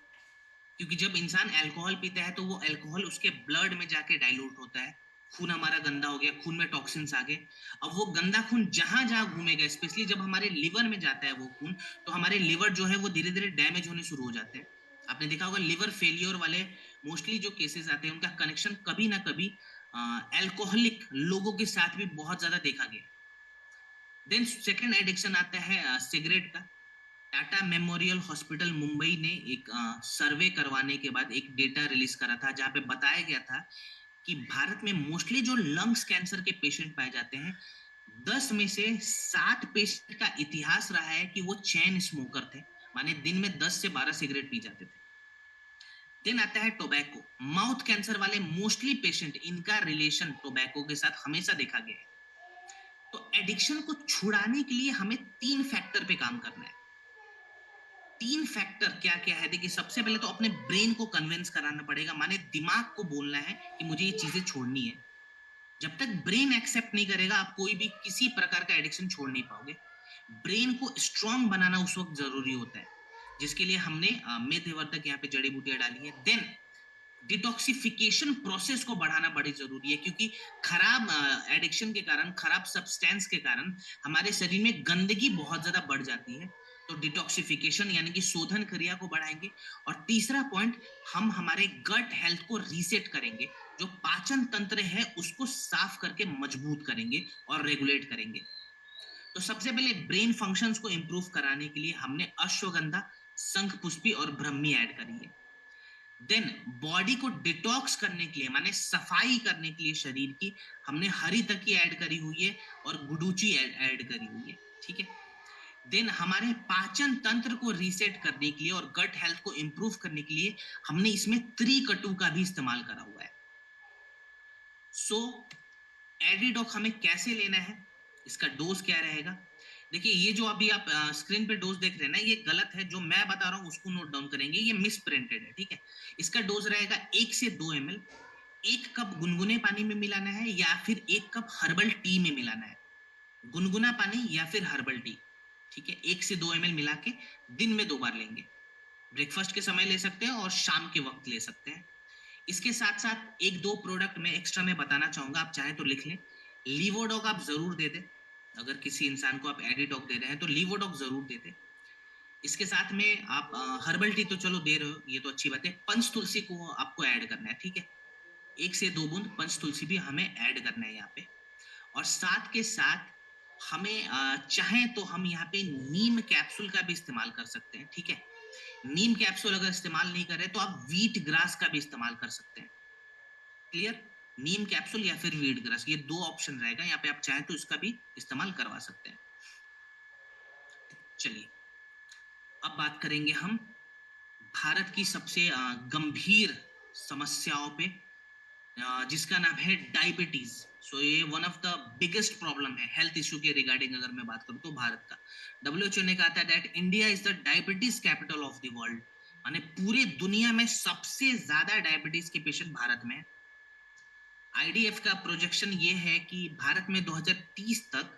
क्योंकि जब इंसान अल्कोहल पीता है तो वो अल्कोहल उसके ब्लड में जाके डाइल्यूट होता है, खून हमारा गंदा हो गया, खून में टॉक्सिन्स आ गए। अब वो गंदा खून जहां जहां घूमेगा, स्पेशली जब हमारे लिवर में जाता है वो खून, तो हमारे लिवर जो है वो धीरे धीरे डैमेज होने शुरू हो जाते हैं। आपने देखा होगा लिवर फेलियर वाले मोस्टली जो केसेस आते हैं, उनका कनेक्शन कभी ना कभी अल्कोहलिक लोगों के साथ भी बहुत ज्यादा देखा गया। देन सेकेंड एडिक्शन आता है सिगरेट का। टाटा मेमोरियल हॉस्पिटल मुंबई ने एक सर्वे करवाने के बाद एक डेटा रिलीज करा था, जहां पे बताया गया था कि भारत में मोस्टली जो लंग्स कैंसर के पेशेंट पाए जाते हैं, 10 में से 7 पेशेंट का इतिहास रहा है कि वो चेन स्मोकर थे, माने दिन में 10 से 12 सिगरेट पी जाते थे। देन आता है टोबैको। माउथ कैंसर वाले मोस्टली पेशेंट, इनका रिलेशन टोबैको के साथ हमेशा देखा गया है। तो एडिक्शन को छुड़ाने के लिए हमें 3 फैक्टर पे काम करना है। 3 फैक्टर क्या क्या है, देखिए, सबसे पहले तो अपने ब्रेन को कन्विंस कराना पड़ेगा, माने दिमाग को बोलना है कि मुझे ये चीजें छोड़नी है। जब तक ब्रेन एक्सेप्ट नहीं करेगा, आप कोई भी किसी प्रकार का एडिक्शन छोड़ नहीं पाओगे। ब्रेन को स्ट्रांग बनाना उस वक्त जरूरी होता है, जिसके लिए हमने मेथवर्धक यहाँ पे जड़ी बूटियां डाली है। देन डिटॉक्सिफिकेशन प्रोसेस को बढ़ाना बड़ी जरूरी है, क्योंकि खराब एडिक्शन के कारण, खराब सब्सटेंस के कारण हमारे शरीर में गंदगी बहुत ज्यादा बढ़ जाती है। तो डिटॉक्सिफिकेशन यानी कि शोधन क्रिया को बढ़ाएंगे। और तीसरा पॉइंट, हम हमारे गट हेल्थ को रीसेट करेंगे, जो पाचन तंत्र है उसको साफ करके मजबूत करेंगे और रेगुलेट करेंगे। तो सबसे पहले ब्रेन फंक्शंस को इंप्रूव कराने के लिए हमने अश्वगंधा, शंखपुष्पी और ब्रह्मी ऐड करी है। देन बॉडी को डिटॉक्स करने के लिए, माने सफाई करने के लिए शरीर की, हमने हरी तकी ऐड करी हुई है और गुडुचि ऐड करी हुई है। ठीक है। देन हमारे पाचन तंत्र को रीसेट करने के लिए और गट हेल्थ को इंप्रूव करने के लिए हमने इसमें त्रिकटु का भी इस्तेमाल करा हुआ है। सो एडिडॉक हमें कैसे लेना है, इसका डोज क्या रहेगा? देखिए ये जो अभी आप स्क्रीन पे डोज देख रहे हैं ना, ये गलत है। जो मैं बता रहा हूँ उसको नोट डाउन करेंगे, ये मिस प्रिंटेड है। ठीक है। इसका डोज रहेगा 1 से 2 ml। 1 कप गुनगुने पानी में मिलाना है या फिर 1 कप हर्बल टी में मिलाना है। गुनगुना पानी या फिर हर्बल टी। ठीक है। 1 से 2 ml मिला के दिन में 2 बार लेंगे। ब्रेकफास्ट के समय ले सकते हैं और शाम के वक्त ले सकते हैं। इसके साथ साथ एक दो प्रोडक्ट में एक्स्ट्रा मैं बताना चाहूंगा, आप चाहें तो लिख लें। लीवोडॉग आप जरूर दे दें। अगर किसी इंसान को आप एडिडॉग दे रहे हैं तो लीवोडॉग जरूर दे दें। इसके साथ में आप हर्बल टी तो चलो दे रहे हो, ये तो अच्छी बात है। पंच तुलसी को आपको ऐड करना है। ठीक है। 1 से 2 बूंद पंच तुलसी भी हमें ऐड करना है यहाँ पे। और साथ के साथ हमें चाहें तो हम यहाँ पे नीम कैप्सूल का भी इस्तेमाल कर सकते हैं। ठीक है। नीम कैप्सूल अगर इस्तेमाल नहीं कर रहे तो आप व्हीट ग्रास का भी इस्तेमाल कर सकते हैं। क्लियर? नीम कैप्सूल या फिर व्हीट ग्रास, ये 2 ऑप्शन रहेगा यहाँ पे। आप चाहें तो इसका भी इस्तेमाल करवा सकते हैं। चलिए अब बात करेंगे हम भारत की सबसे गंभीर समस्याओं पे, जिसका नाम है डायबिटीज। सो ये one of the biggest problem है हेल्थ इशू के रिगार्डिंग। अगर मैं बात करूं तो भारत का, डब्ल्यूएचओ ने कहा था that India is the diabetes capital of the world. माने पूरी दुनिया में सबसे ज्यादा डायबिटीज के पेशेंट भारत में है। आईडीएफ का प्रोजेक्शन ये है कि भारत में 2030 तक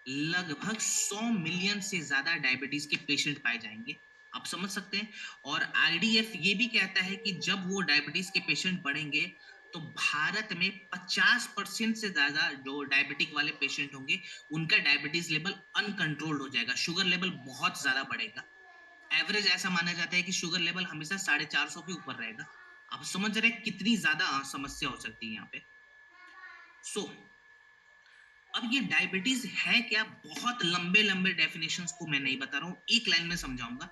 लगभग 100 मिलियन से ज्यादा डायबिटीज के पेशेंट पाए जाएंगे। आप समझ सकते हैं। और आईडीएफ ये भी कहता है कि जब वो डायबिटीज के पेशेंट बढ़ेंगे तो भारत में 50% से ज्यादा जो डायबिटिक वाले पेशेंट होंगे उनका डायबिटीज लेवल अनकंट्रोल्ड हो जाएगा, शुगर लेवल बहुत ज्यादा बढ़ेगा। एवरेज ऐसा माना जाता है कि शुगर लेवल हमेशा 450 के ऊपर रहेगा। आप समझ रहे हैं कितनी ज्यादा समस्या हो सकती है यहाँ पे। सो अब ये डायबिटीज है क्या? बहुत लंबे लंबे डेफिनेशंस को मैं नहीं बता रहा हूँ, एक लाइन में समझाऊंगा।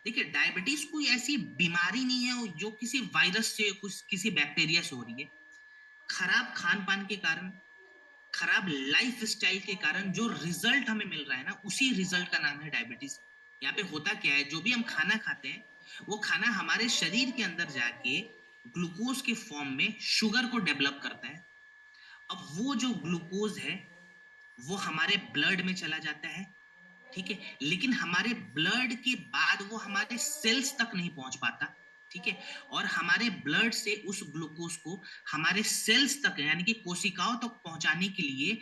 देखिए डायबिटीज कोई ऐसी बीमारी नहीं है जो किसी वायरस से, कुछ किसी बैक्टीरिया से हो रही है। खराब खान पान के कारण, खराब लाइफ स्टाइल के कारण जो रिजल्ट हमें मिल रहा है ना, उसी रिजल्ट का नाम है डायबिटीज। यहाँ पे होता क्या है, जो भी हम खाना खाते हैं वो खाना हमारे शरीर के अंदर जाके ग्लूकोज के फॉर्म में शुगर को डेवलप करता है। अब वो जो ग्लूकोज है वो हमारे ब्लड में चला जाता है। ठीक है। लेकिन हमारे ब्लड के बाद वो हमारे सेल्स तक नहीं पहुंच पाता। ठीक है। और हमारे ब्लड से उस ग्लूकोज को हमारे सेल्स तक, यानी कि कोशिकाओं तक पहुंचाने के लिए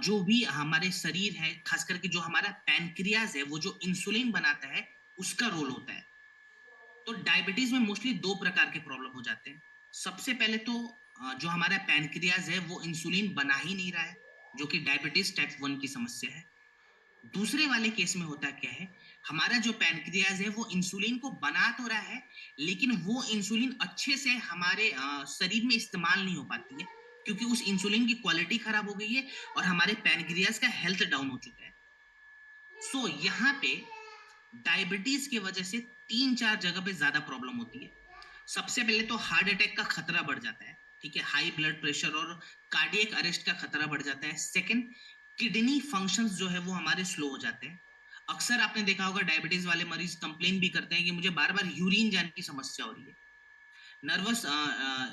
जो भी हमारे शरीर है, खास करके जो हमारा पैनक्रियाज है, वो जो इंसुलिन बनाता है, उसका रोल होता है। तो डायबिटीज में मोस्टली 2 प्रकार के प्रॉब्लम हो जाते हैं। सबसे पहले तो जो हमारा पैनक्रियाज है वो इंसुलिन बना ही नहीं रहा है, जो कि डायबिटीज टाइप 1 की समस्या है। दूसरे वाले केस में होता क्या है, हमारा जो पैनक्रियाज है वो इंसुलिन को बना तो रहा है, लेकिन वो इंसुलिन अच्छे से हमारे शरीर में इस्तेमाल नहीं हो पाती है, क्योंकि उस इंसुलिन की क्वालिटी खराब हो गई है और हमारे पैनक्रियाज का हेल्थ डाउन हो चुका है। सो यहाँ पे डायबिटीज की वजह से 3-4 जगह पे ज्यादा प्रॉब्लम होती है। सबसे पहले तो हार्ट अटैक का खतरा बढ़ जाता है। ठीक है। हाई ब्लड प्रेशर और कार्डियक अरेस्ट का खतरा बढ़ जाता है। सेकंड, किडनी फंक्शंस जो है वो हमारे स्लो हो जाते हैं। अक्सर आपने देखा होगा डायबिटीज वाले मरीज कंप्लेन भी करते हैं कि मुझे बार बार यूरिन जाने की समस्या हो रही है। नर्वस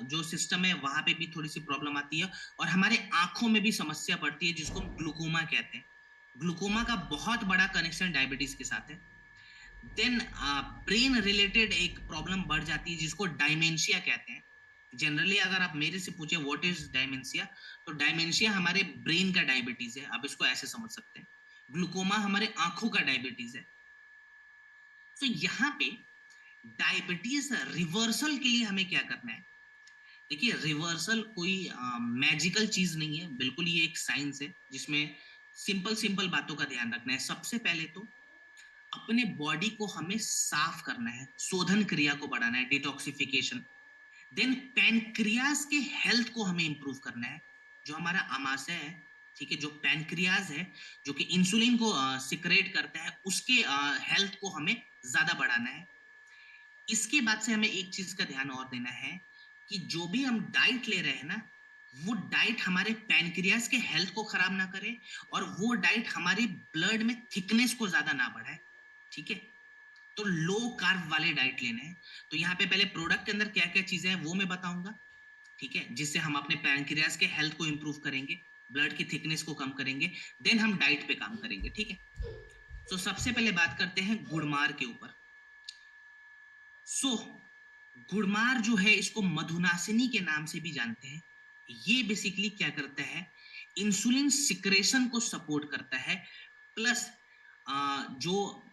जो सिस्टम है वहां पे भी थोड़ी सी प्रॉब्लम आती है। और हमारे आंखों में भी समस्या बढ़ती है, जिसको हम ग्लूकोमा कहते हैं। ग्लूकोमा का बहुत बड़ा कनेक्शन डायबिटीज के साथ है। देन ब्रेन रिलेटेड एक प्रॉब्लम बढ़ जाती है जिसको डायमेंशिया कहते हैं। जनरली अगर आप मेरे से पूछे व्हाट इज डायमेंशिया, तो डायमेंशिया हमारे ब्रेन का डायबिटीज है, आप इसको ऐसे समझ सकते हैं। ग्लूकोमा हमारे आंखों का डायबिटीज है। तो यहाँ पे डायबिटीज रिवर्सल के लिए हमें क्या करना है? देखिए रिवर्सल कोई मैजिकल चीज नहीं है, बिल्कुल ये एक साइंस है जिसमें सिंपल सिंपल बातों का ध्यान रखना है। सबसे पहले तो अपने बॉडी को हमें साफ करना है, शोधन क्रिया को बढ़ाना है, डिटॉक्सिफिकेशन। देन पैनक्रियाज के हेल्थ को हमें इंप्रूव करना है। जो हमारा आमाशय है, ठीक है, जो पैनक्रियाज है, जो कि इंसुलिन को सिक्रेट करता है, उसके हेल्थ को हमें ज्यादा बढ़ाना है। इसके बाद से हमें एक चीज का ध्यान और देना है कि जो भी हम डाइट ले रहे हैं ना, वो डाइट हमारे पैनक्रियाज के हेल्थ को खराब ना करे, और वो डाइट हमारे ब्लड में थिकनेस को ज्यादा ना बढ़ाए, ठीक है। तो लो कार्ब वाले डाइट लेने हैं। तो यहाँ पे पहले प्रोडक्ट के अंदर क्या क्या चीजें हैं वो मैं बताऊंगा, ठीक है, जिससे हम अपने पैनक्रियाज के हेल्थ को इंप्रूव करेंगे, ब्लड की थिकनेस को कम करेंगे, देन हम डाइट पे काम करेंगे, ठीक है। तो सबसे पहले बात करते हैं गुड़मार के ऊपर। सो गुड़मार जो है, इसको मधुनासिनी के नाम से भी जानते हैं। ये बेसिकली क्या करता है, इंसुलिन सिक्रेशन को सपोर्ट करता है, प्लस जो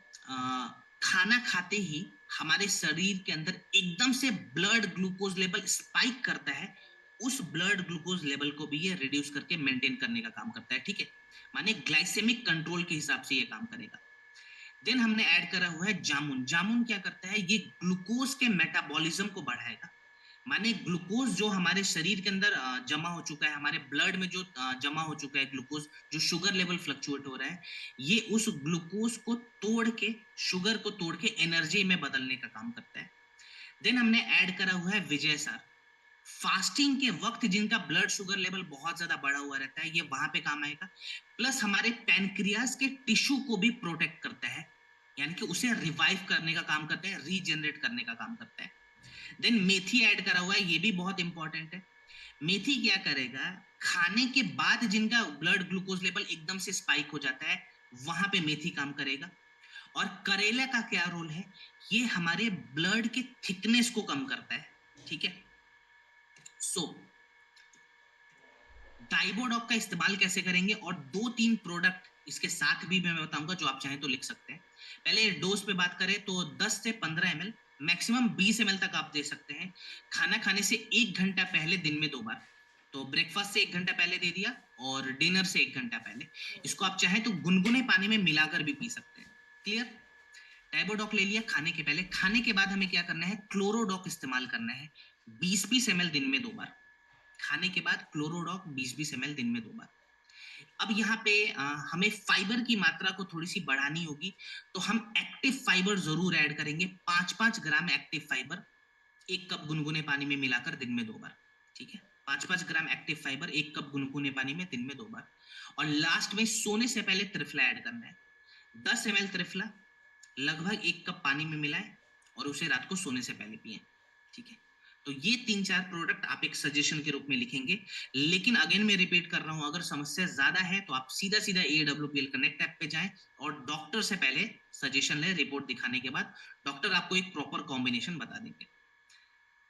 खाना खाते ही हमारे शरीर के अंदर एकदम से ब्लड ग्लूकोज लेवल स्पाइक करता है, उस ब्लड ग्लूकोज लेवल को भी ये रिड्यूस करके मेंटेन करने का काम करता है, ठीक है। माने ग्लाइसेमिक कंट्रोल के हिसाब से ये काम करेगा। देन हमने ऐड करा हुआ है जामुन। जामुन क्या करता है, ये ग्लूकोज के मेटाबॉलिज्म को बढ़ाएगा। माने ग्लूकोज जो हमारे शरीर के अंदर जमा हो चुका है, हमारे ब्लड में जो जमा हो चुका है ग्लूकोज, जो शुगर लेवल फ्लक्चुएट हो रहा है, ये उस ग्लूकोज को तोड़ के, शुगर को तोड़ के एनर्जी में बदलने का काम करता है। देन हमने ऐड करा हुआ है विजय सार। फास्टिंग के वक्त जिनका ब्लड शुगर लेवल बहुत ज्यादा बढ़ा हुआ रहता है, ये वहां पे काम आएगा। प्लस हमारे पैनक्रियाज के टिश्यू को भी प्रोटेक्ट करता है, यानी कि उसे रिवाइव करने का काम करता है, रीजनरेट करने का काम करता है। देन मेथी ऐड करा हुआ है, ये भी बहुत इंपॉर्टेंट है। मेथी क्या करेगा, खाने के बाद जिनका ब्लड ग्लूकोज लेवल एकदम से स्पाइक हो जाता है, वहां पे मेथी काम करेगा। और करेला का क्या रोल है, ये हमारे ब्लड के थिकनेस को कम करता है, ठीक है। सो डाइबोडॉक का इस्तेमाल कैसे करेंगे, और 2-3 प्रोडक्ट इसके साथ भी मैं बताऊंगा, जो आप चाहें तो लिख सकते हैं। पहले डोज पे बात करें तो 10 से 15 ml, मैक्सिमम 20 ml तक आप दे सकते हैं। खाना खाने से 1 घंटा पहले दिन में 2 बार। तो ब्रेकफास्ट से 1 घंटा पहले दे दिया, और डिनर से 1 घंटा पहले। इसको आप चाहें तो गुनगुने पानी में मिलाकर भी पी सकते हैं। क्लियर। डाइबोडॉक ले लिया खाने के पहले। खाने के बाद हमें क्या करना है, क्लोरोडॉक इस्तेमाल करना है, 20-20 ml दिन में 2 बार। खाने के बाद क्लोरोडॉक 20-20 ml दिन में 2 बार। अब यहाँ पे हमें फाइबर की मात्रा को थोड़ी सी बढ़ानी होगी, तो हम एक्टिव फाइबर जरूर ऐड करेंगे। 5-5 ग्राम एक्टिव फाइबर 1 कप गुनगुने पानी में मिलाकर दिन में 2 बार, ठीक है। 5-5 ग्राम एक्टिव फाइबर 1 कप गुनगुने पानी में दिन में 2 बार। और लास्ट में सोने से पहले त्रिफला ऐड करना है। 10 ml त्रिफला लगभग 1 कप पानी में मिलाएं, और उसे रात को सोने से पहले पिए, ठीक है। तो ये 3-4 प्रोडक्ट आप एक सजेशन के रूप में लिखेंगे। लेकिन अगेन मैं रिपीट कर रहा हूं, अगर समस्या ज्यादा है तो आप सीधा सीधा AWPL कनेक्ट ऐप पे जाएं, और डॉक्टर से पहले सजेशन लें। रिपोर्ट दिखाने के बाद डॉक्टर आपको एक प्रॉपर कॉम्बिनेशन बता देंगे।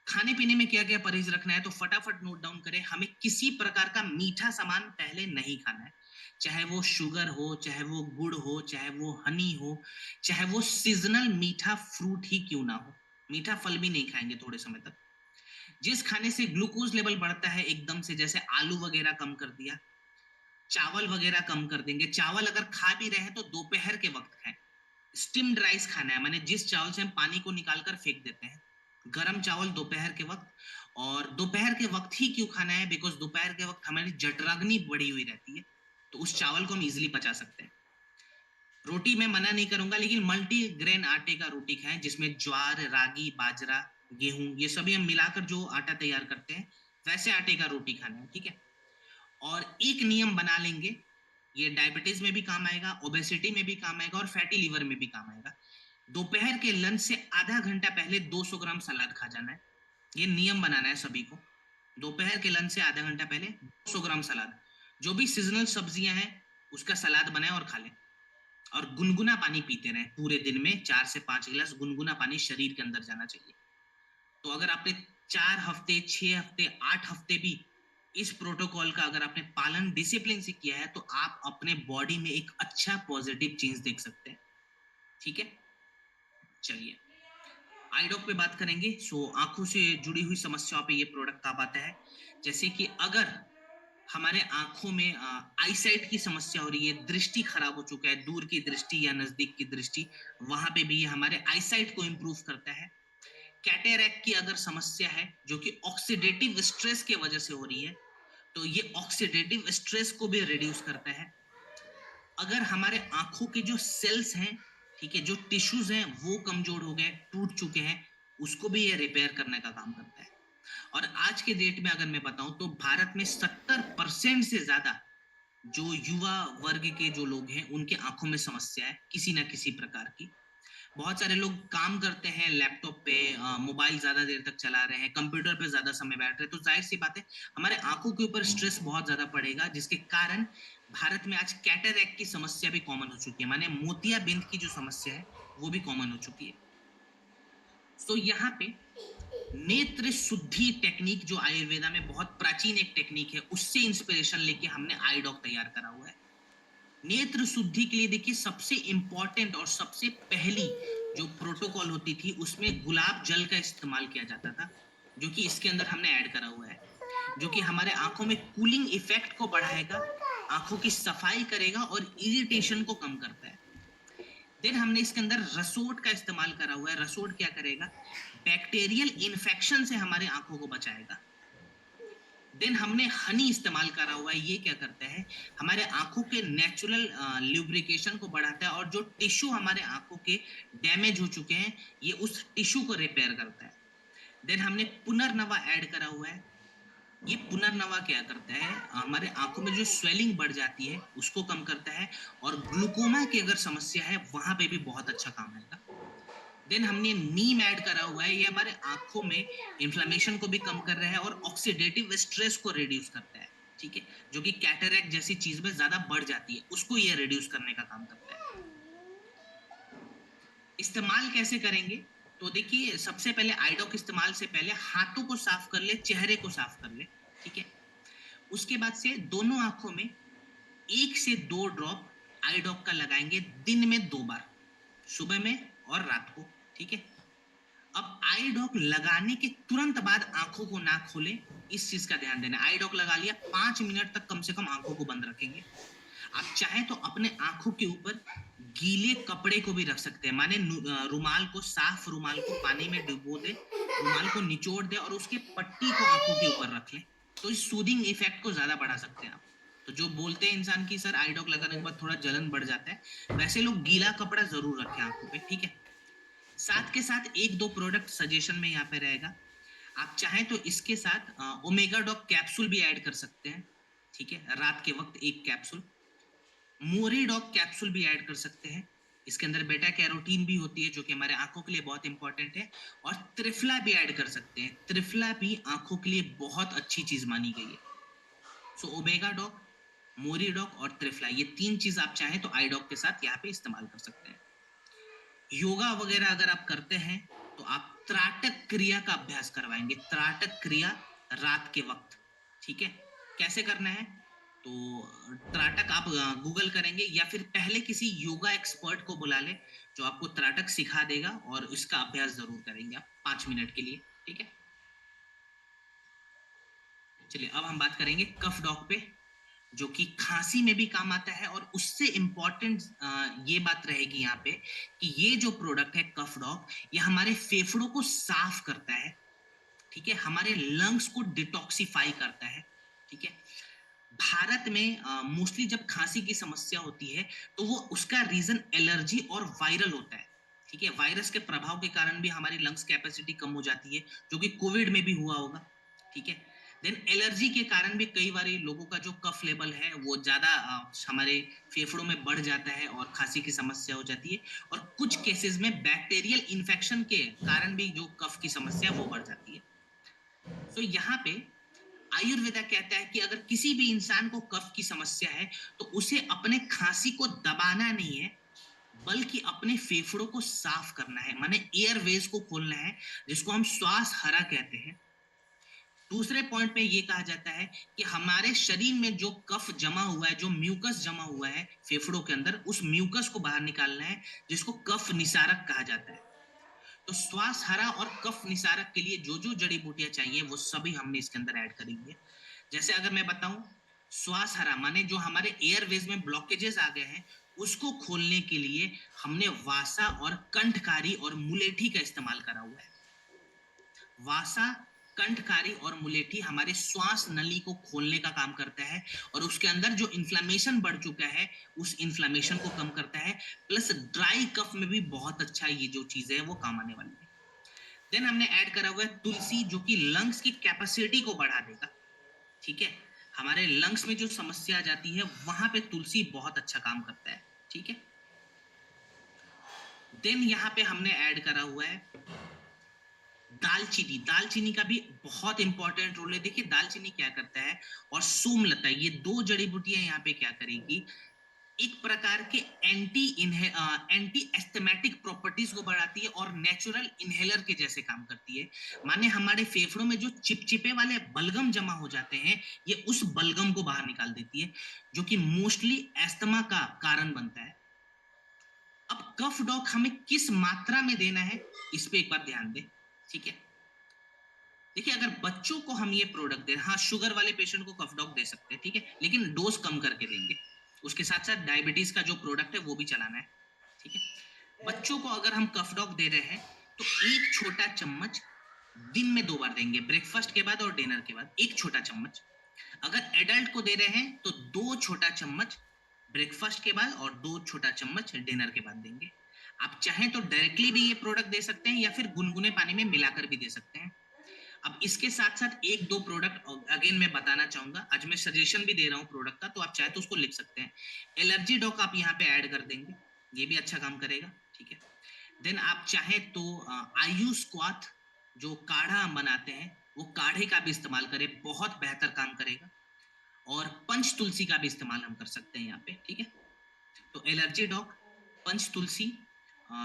खाने पीने में क्या क्या परहेज रखना है, तो फटाफट नोट डाउन करें। हमें किसी प्रकार का मीठा सामान पहले नहीं खाना है, चाहे वो शुगर हो, चाहे वो गुड़ हो, चाहे वो हनी हो, चाहे वो सीजनल मीठा फ्रूट ही क्यों ना हो। मीठा फल भी नहीं खाएंगे थोड़े समय तक। जिस खाने से ग्लूकोज लेवल बढ़ता है एकदम से, जैसे आलू वगैरह कम कर दिया, चावल वगैरह कम कर देंगे। चावल अगर खा भी रहे हैं तो दोपहर के वक्त खाएं। स्टीम्ड राइस खाना है, माने जिस चावल से हम पानी को निकाल कर फेंक देते हैं, गरम चावल दोपहर के वक्त। और दोपहर के वक्त ही क्यों खाना है, बिकॉज दोपहर के वक्त हमारी जठराग्नि बढ़ी हुई रहती है, तो उस चावल को हम इजिली पचा सकते हैं। रोटी मैं मना नहीं करूंगा, लेकिन मल्टी ग्रेन आटे का रोटी खाएं, जिसमें ज्वार, रागी, बाजरा, गेहूं, ये सभी हम मिलाकर जो आटा तैयार करते हैं, वैसे आटे का रोटी खाना है, ठीक है। और एक नियम बना लेंगे, ये डायबिटीज में भी काम आएगा, ओबेसिटी में भी काम आएगा, और फैटी लीवर में भी काम आएगा। दोपहर के लंच से आधा घंटा पहले 200 ग्राम सलाद खा जाना है। ये नियम बनाना है सभी को। दोपहर के लंच से आधा घंटा पहले 200 ग्राम सलाद, जो भी सीजनल सब्जियां हैं उसका सलाद बनाए और खा लें। और गुनगुना पानी पीते रहें पूरे दिन में, 4 से 5 गिलास गुनगुना पानी शरीर के अंदर जाना चाहिए। तो अगर आपने 4 हफ्ते, 6 हफ्ते, 8 हफ्ते भी इस प्रोटोकॉल का अगर आपने पालन डिसिप्लिन से किया है, तो आप अपने बॉडी में एक अच्छा पॉजिटिव चेंज देख सकते हैं, ठीक है। चलिए आईडॉक पे बात करेंगे। सो आंखों से जुड़ी हुई समस्याओं पे ये प्रोडक्ट काम आता है। जैसे कि अगर हमारे आंखों में आईसाइट की समस्या हो रही है, दृष्टि खराब हो चुका है, दूर की दृष्टि या नजदीक की दृष्टि, वहां पे भी ये हमारे आईसाइट को इंप्रूव करता है। कैटरेक्ट की अगर समस्या है जो कि ऑक्सीडेटिव स्ट्रेस की वजह से हो रही है, तो ये ऑक्सीडेटिव स्ट्रेस को भी रिड्यूस करता है। अगर हमारे आंखों के जो सेल्स हैं, ठीक है, जो टिश्यूज हैं वो कमजोर हो गए, टूट चुके हैं, उसको भी ये रिपेयर करने का काम करता है। और आज के डेट में अगर मैं बताऊं तो भारत में 70% से ज्यादा जो युवा वर्ग के जो लोग हैं उनके आंखों में समस्या है किसी ना किसी प्रकार की। बहुत सारे लोग काम करते हैं लैपटॉप पे, मोबाइल ज्यादा देर तक चला रहे हैं, कंप्यूटर पे ज्यादा समय बैठ रहे हैं, तो जाहिर सी बात है हमारे आंखों के ऊपर स्ट्रेस बहुत ज्यादा पड़ेगा, जिसके कारण भारत में आज कैटरेक्ट की समस्या भी कॉमन हो चुकी है, माने मोतियाबिंद की जो समस्या है वो भी कॉमन हो चुकी है। तो यहाँ पे नेत्र शुद्धि टेक्निक जो आयुर्वेदा में बहुत प्राचीन एक टेक्निक है, उससे इंस्पिरेशन लेके हमने आई डॉक तैयार करा हुआ है। नेत्र शुद्धि के लिए देखिए सबसे इंपॉर्टेंट और सबसे पहली जो प्रोटोकॉल होती थी उसमें गुलाब जल का इस्तेमाल किया जाता था, जो कि इसके अंदर हमने ऐड करा हुआ है, जो कि हमारे आंखों में कूलिंग इफेक्ट को बढ़ाएगा, आंखों की सफाई करेगा और इरिटेशन को कम करता है। देन हमने इसके अंदर रसोट का इस्तेमाल करा हुआ है। रसोट क्या करेगा? बैक्टीरियल इन्फेक्शन से हमारे आंखों को बचाएगा। देन हमने हनी इस्तेमाल करा हुआ है। ये क्या करता है? हमारे आंखों के नेचुरल ल्यूब्रिकेशन को बढ़ाता है और जो टिश्यू हमारे आंखों के डैमेज हो चुके हैं, ये उस टिश्यू को रिपेयर करता है। देन हमने पुनर्नवा ऐड करा हुआ है। ये पुनर्नवा क्या करता है? हमारे आंखों में जो स्वेलिंग बढ़ जाती है उसको कम करता है, और ग्लूकोमा की अगर समस्या है वहां पे भी बहुत अच्छा काम आएगा। देन हमने नीम ऐड करा हुआ है। ये हमारे आंखों में इन्फ्लेमेशन को भी कम कर रहा है और ऑक्सीडेटिव स्ट्रेस को रिड्यूस करता है, ठीक है, जो कि कैटरेक्ट जैसी चीज में ज्यादा बढ़ जाती है, उसको ये रिड्यूस करने का काम करता है। इस्तेमाल कैसे करेंगे? तो देखिए सबसे पहले आईडॉक इस्तेमाल से पहले हाथों को साफ कर ले, चेहरे को साफ कर ले, ठीक है। उसके बाद से दोनों आंखों में 1 से 2 ड्रॉप आईडॉक का लगाएंगे दिन में 2 बार, सुबह में और रात को, ठीक है। अब आई ड्रॉप लगाने के तुरंत बाद आंखों को ना खोले, इस चीज का ध्यान देना। आई ड्रॉप लगा लिया, 5 मिनट तक कम से कम आंखों को बंद रखेंगे। आप चाहे तो अपने आंखों के ऊपर गीले कपड़े को भी रख सकते हैं, माने रुमाल को, साफ रुमाल को पानी में डुबो दे, रुमाल को निचोड़ दे और उसके पट्टी को आंखों के ऊपर रख लें, तो इस सूदिंग इफेक्ट को ज्यादा बढ़ा सकते हैं आप। तो जो बोलते हैं इंसान की सर आई ड्रॉप लगाने के बाद थोड़ा जलन बढ़ जाता है, वैसे लोग गीला कपड़ा जरूर रखें आंखों पे, ठीक है। साथ के साथ 1-2 प्रोडक्ट सजेशन में यहाँ पे रहेगा। आप चाहें तो इसके साथ ओमेगा डॉक कैप्सूल भी ऐड कर सकते हैं, ठीक है, रात के वक्त 1 कैप्सूल। मोरी डॉक कैप्सूल भी ऐड कर सकते हैं। इसके अंदर बेटा कैरोटीन भी होती है जो कि हमारे आंखों के लिए बहुत इंपॉर्टेंट है। और त्रिफला भी ऐड कर सकते हैं। त्रिफला भी आंखों के लिए बहुत अच्छी चीज मानी गई है। सो ओमेगा डॉक, मोरी डॉक और त्रिफला, ये 3 चीज आप चाहें तो आई डॉक के साथ यहाँ पे इस्तेमाल कर सकते हैं। योगा वगैरह अगर आप करते हैं तो आप त्राटक क्रिया का अभ्यास करवाएंगे। त्राटक क्रिया रात के वक्त, ठीक है। कैसे करना है? तो त्राटक आप गूगल करेंगे या फिर पहले किसी योगा एक्सपर्ट को बुला ले जो आपको त्राटक सिखा देगा, और इसका अभ्यास जरूर करेंगे आप 5 मिनट के लिए, ठीक है। चलिए अब हम बात करेंगे कफ डॉग पे, जो कि खांसी में भी काम आता है। और उससे इम्पोर्टेंट ये बात रहेगी यहाँ पे कि ये जो प्रोडक्ट है कफ डॉग, ये हमारे फेफड़ों को साफ करता है, ठीक है, हमारे लंग्स को डिटॉक्सिफाई करता है, ठीक है। भारत में मोस्टली जब खांसी की समस्या होती है तो वो उसका रीजन एलर्जी और वायरल होता है, ठीक है। वायरस के प्रभाव के कारण भी हमारी लंग्स कैपेसिटी कम हो जाती है, जो कि कोविड में भी हुआ होगा, ठीक है। देन एलर्जी के कारण भी कई बार लोगों का जो कफ लेवल है वो ज्यादा हमारे फेफड़ों में बढ़ जाता है और खांसी की समस्या हो जाती है। और कुछ केसेस में बैक्टीरियल इन्फेक्शन के कारण भी जो कफ की समस्या वो बढ़ जाती है। तो यहाँ पे आयुर्वेदा कहता है कि अगर किसी भी इंसान को कफ की समस्या है तो उसे अपने खांसी को दबाना नहीं है, बल्कि अपने फेफड़ों को साफ करना है, माने एयरवेज को खोलना है, जिसको हम श्वास हरा कहते हैं। दूसरे पॉइंट पे ये कहा जाता है कि हमारे शरीर में जो कफ जमा हुआ है, जो म्यूकस जमा हुआ है फेफड़ों के अंदर, उस म्यूकस को बाहर निकालना है, जिसको कफ निसारक कहा जाता है। तो श्वास हरा और कफ निसारक के लिए जो जो जड़ी बूटियां चाहिए वो सभी हमने इसके अंदर ऐड करेंगे। जैसे अगर मैं बताऊं, श्वास हरा माने जो हमारे एयरवेज में ब्लॉकेजेस आ गए हैं उसको खोलने के लिए हमने वासा और कंठकारी और मुलेठी का इस्तेमाल करा हुआ है। वासा, कंठकारी और मुलेठी हमारे श्वास नली को खोलने का काम करता है और उसके अंदर जो इन्फ्लेमेशन बढ़ चुका है उस इन्फ्लेमेशन को कम करता है, प्लस ड्राई कफ में भी बहुत अच्छा ये जो चीज है वो काम आने वाली है। देन हमने ऐड करा हुआ है तुलसी, जो कि लंग्स की कैपेसिटी को बढ़ा देगा। ठीक है, हमारे लंग्स में जो समस्या आ जाती है वहां पे तुलसी बहुत अच्छा काम करता है। ठीक है, देन यहाँ पे हमने ऐड करा हुआ है दालचीनी। दालचीनी का भी बहुत इंपॉर्टेंट रोल है। देखिए दालचीनी क्या करता है और सोमलता, ये दो जड़ी बूटियां यहाँ पे क्या करेगी, एक प्रकार के एंटी एस्थमेटिक प्रॉपर्टीज को बढ़ाती है और नेचुरल इनहेलर के जैसे काम करती है। माने हमारे फेफड़ों में जो चिपचिपे वाले बलगम जमा हो जाते हैं, ये उस बलगम को बाहर निकाल देती है, जो कि मोस्टली एस्थमा का कारण बनता है। अब कफ डॉग हमें किस मात्रा में देना है, इस पे एक बार ध्यान दें। ठीक है, देखिए अगर बच्चों को हम ये प्रोडक्ट दे, हाँ शुगर वाले पेशेंट को कफ डॉग दे सकते हैं, ठीक है, लेकिन डोज कम करके देंगे। उसके साथ साथ डायबिटीज का जो प्रोडक्ट है वो भी चलाना है। ठीक है, बच्चों को अगर हम कफ डॉग दे रहे हैं तो एक छोटा चम्मच दिन में 2 बार देंगे, ब्रेकफास्ट के बाद और डिनर के बाद एक छोटा चम्मच। अगर एडल्ट को दे रहे हैं तो 2 छोटा चम्मच ब्रेकफास्ट के बाद और 2 छोटा चम्मच डिनर के बाद देंगे। आप चाहें तो डायरेक्टली भी ये प्रोडक्ट दे सकते हैं या फिर गुनगुने पानी में मिलाकर भी दे सकते हैं। अब इसके साथ साथ एक दो प्रोडक्ट अगेन मैं बताना चाहूंगा, आज मैं सजेशन भी दे रहा हूँ प्रोडक्ट का, तो आप चाहे तो उसको लिख सकते हैं। एलर्जी डॉक आप यहाँ पे ऐड कर देंगे, ये भी अच्छा काम करेगा। ठीक है, देन आप चाहे तो आयु स्क्वाथ, जो काढ़ा हम बनाते हैं वो काढ़े का भी इस्तेमाल करें, बहुत बेहतर काम करेगा। और पंच तुलसी का भी इस्तेमाल हम कर सकते हैं यहाँ पे। ठीक है, तो एलर्जी डॉक, पंच तुलसी,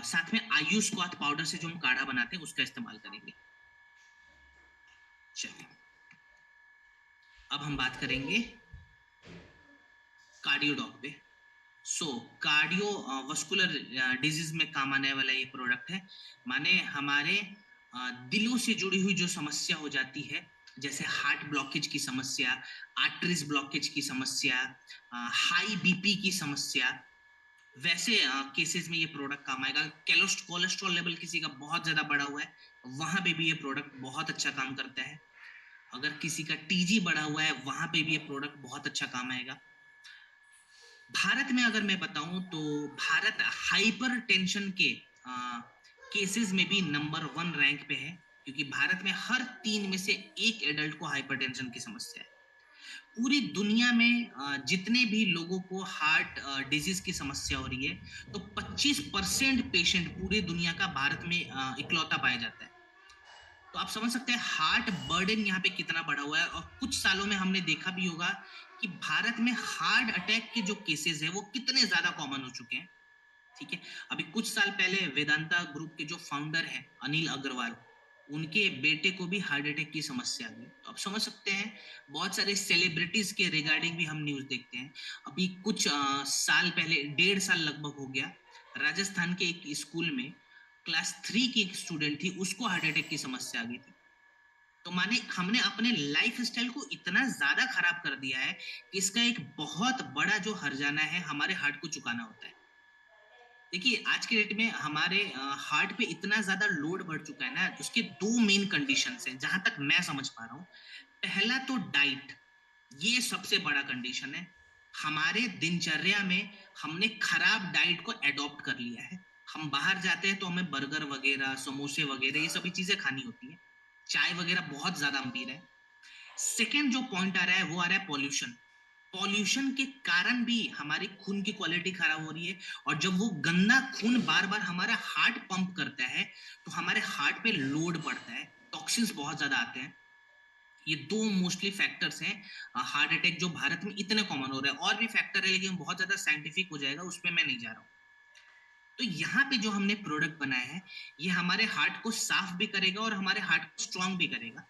साथ में आयु स्क्वाथ पाउडर से जो हम काढ़ा बनाते हैं उसका इस्तेमाल करेंगे। चलिए अब हम बात करेंगे कार्डियो डॉग पे। सो कार्डियो वस्कुलर डिजीज में काम आने वाला ये प्रोडक्ट है। माने हमारे दिलों से जुड़ी हुई जो समस्या हो जाती है, जैसे हार्ट ब्लॉकेज की समस्या, आर्टरीज ब्लॉकेज की समस्या, हाई बीपी की समस्या, वैसे केसेस में ये प्रोडक्ट काम आएगा। कोलेस्ट्रॉल लेवल किसी का बहुत ज्यादा बढ़ा हुआ है, वहां पे भी ये प्रोडक्ट बहुत अच्छा काम करता है। अगर किसी का टीजी बढ़ा हुआ है वहां पे भी ये प्रोडक्ट बहुत अच्छा काम आएगा। भारत में अगर मैं बताऊं तो भारत हाइपर टेंशन के केसेस में भी नंबर 1 रैंक पे है, क्योंकि भारत में हर 3 में से एक एडल्ट को हाइपरटेंशन की समस्या है। पूरी दुनिया में जितने भी लोगों को हार्ट डिजीज की समस्या हो रही है, तो 25% पेशेंट पूरी दुनिया का भारत में इकलौता पाया जाता है। तो आप समझ सकते हैं हार्ट बर्डन यहाँ पे कितना बढ़ा हुआ है। और कुछ सालों में हमने देखा भी होगा कि भारत में हार्ट अटैक के जो केसेस है वो कितने ज्यादा कॉमन हो चुके हैं। ठीक है, अभी कुछ साल पहले वेदांता ग्रुप के जो फाउंडर हैं अनिल अग्रवाल, उनके बेटे को भी हार्ट अटैक की समस्या आ गई। तो आप समझ सकते हैं बहुत सारे सेलिब्रिटीज के रिगार्डिंग भी हम न्यूज देखते हैं। अभी कुछ साल पहले, 1.5 साल लगभग हो गया, राजस्थान के एक स्कूल में क्लास 3 की एक स्टूडेंट थी, उसको हार्ट अटैक की समस्या आ गई थी। तो माने हमने अपने लाइफ स्टाइल को इतना ज्यादा खराब कर दिया है कि इसका एक बहुत बड़ा जो हर्जाना है हमारे हार्ट को चुकाना होता है। देखिए आज के डेट में हमारे हार्ट पे इतना ज्यादा लोड बढ़ चुका है ना, उसके दो मेन कंडीशन हैं जहां तक मैं समझ पा रहा हूँ। पहला तो डाइट, ये सबसे बड़ा कंडीशन है। हमारे दिनचर्या में हमने खराब डाइट को एडॉप्ट कर लिया है। हम बाहर जाते हैं तो हमें बर्गर वगैरह, समोसे वगैरह ये सभी चीजें खानी होती है, चाय वगैरह बहुत ज्यादा हम पी रहे हैं। सेकेंड जो पॉइंट आ रहा है वो आ रहा है पॉल्यूशन। पॉल्यूशन के कारण भी हमारी खून की क्वालिटी खराब हो रही है, और जब वो गंदा खून बार बार हमारा हार्ट पंप करता है तो हमारे हार्ट पे लोड पड़ता है, टॉक्सिन्स बहुत ज्यादा आते हैं। ये दो मोस्टली फैक्टर्स हैं हार्ट अटैक जो भारत में इतने कॉमन हो रहे हैं। और भी फैक्टर है लेकिन बहुत ज्यादा साइंटिफिक हो जाएगा, उसमें मैं नहीं जा रहा हूँ। तो यहाँ पे जो हमने प्रोडक्ट बनाया है ये हमारे हार्ट को साफ भी करेगा और हमारे हार्ट को स्ट्रांग भी करेगा।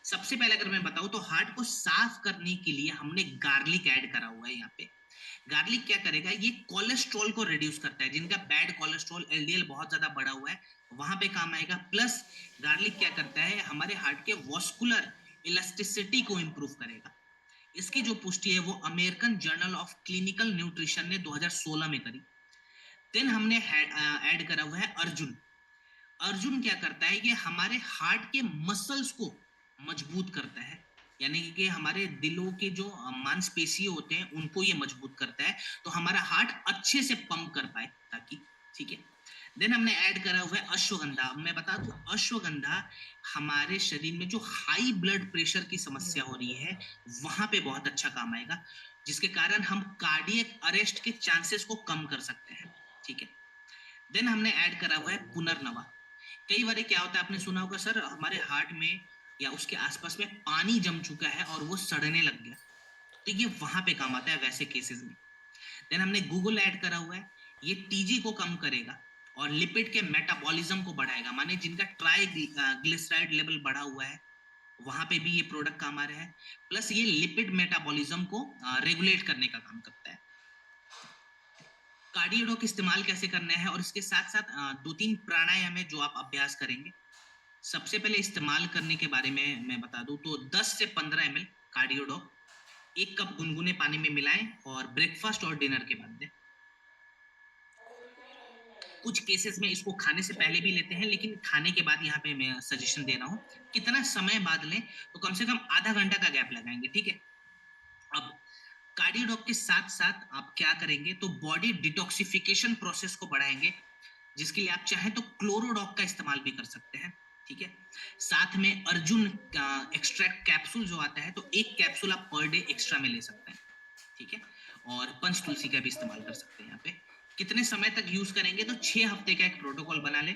सबसे पहले अगर मैं बताऊं तो हार्ट को साफ करने के लिए हमने गार्लिक ऐड करा हुआ है यहाँ पे। गार्लिक क्या करेगा, ये कोलेस्ट्रॉल को रिड्यूस करता है, जिनका बैड कोलेस्ट्रॉल एलडीएल बहुत ज्यादा बढ़ा हुआ है वहां पे काम आएगा। प्लस गार्लिक क्या करता है, हमारे हार्ट के वॉस्कुलर इलास्टिसिटी को इंप्रूव करेगा। इसकी जो पुष्टि है वो American journal of clinical nutrition ने 2016 में करी। देन हमने ऐड करा हुआ है अर्जुन। अर्जुन क्या करता है, ये हमारे हार्ट के मसल्स को मजबूत करता है, यानी कि हमारे दिलों के जो मांसपेशियां होते हैं उनको ये मजबूत करता है, तो हमारा हार्ट अच्छे से पंप कर पाए, ताकि, ठीक है। देन हमने ऐड करा हुआ है अश्वगंधा। अब मैं बता दूं, अश्वगंधा हमारे शरीर में जो हाई ब्लड प्रेशर की समस्या हो रही है वहां पे बहुत अच्छा काम आएगा, जिसके कारण हम कार्डियक अरेस्ट के चांसेस को कम कर सकते हैं, ठीक है। देन हमने ऐड करा हुआ है पुनर्नवा। कई बार क्या होता है, आपने सुना होगा सर हमारे हार्ट में या उसके आसपास में पानी जम चुका है और वो सड़ने लग गया, तो ये वहां पे काम आता है वैसे केसेस में। देन हमने गूगल ऐड करा हुआ है, ये टीजी को कम करेगा और लिपिड के मेटाबॉलिज्म को बढ़ाएगा, माने जिनका ट्राई ग्लिसराइड लेवल बढ़ा हुआ है वहां पे भी ये प्रोडक्ट काम आ रहा है। प्लस ये लिपिड मेटाबॉलिज्म को रेगुलेट करने का काम करता है। कार्डियोडोक इस्तेमाल कैसे करना है, और इसके साथ साथ दो तीन प्राणायाम है जो आप अभ्यास करेंगे। सबसे पहले इस्तेमाल करने के बारे में मैं बता दूं तो 10 से 15 ml कार्डियोडोक 1 कप गुनगुने पानी में मिलाएं और ब्रेकफास्ट और डिनर के बाद दें। कुछ केसेस में इसको खाने से पहले भी लेते हैं, लेकिन खाने के बाद यहाँ पे मैं सजेशन दे रहा हूँ कितना समय बाद लें, तो कम से कम आधा घंटा का गैप लगाएंगे, ठीक है। अब कार्डियोडॉक के साथ साथ आप क्या करेंगे, तो बॉडी डिटॉक्सिफिकेशन प्रोसेस को बढ़ाएंगे, जिसके लिए आप चाहें तो क्लोरोडॉक का इस्तेमाल भी कर सकते हैं, ठीक है। साथ में अर्जुन का एक्सट्रैक्ट कैप्सूल जो आता है, तो 1 कैप्सूल आप पर डे एक्स्ट्रा में ले सकते हैं, ठीक है। और पंच तुलसी का भी इस्तेमाल कर सकते हैं। यहाँ पे कितने समय तक यूज करेंगे, तो 6 हफ्ते का एक प्रोटोकॉल बना ले।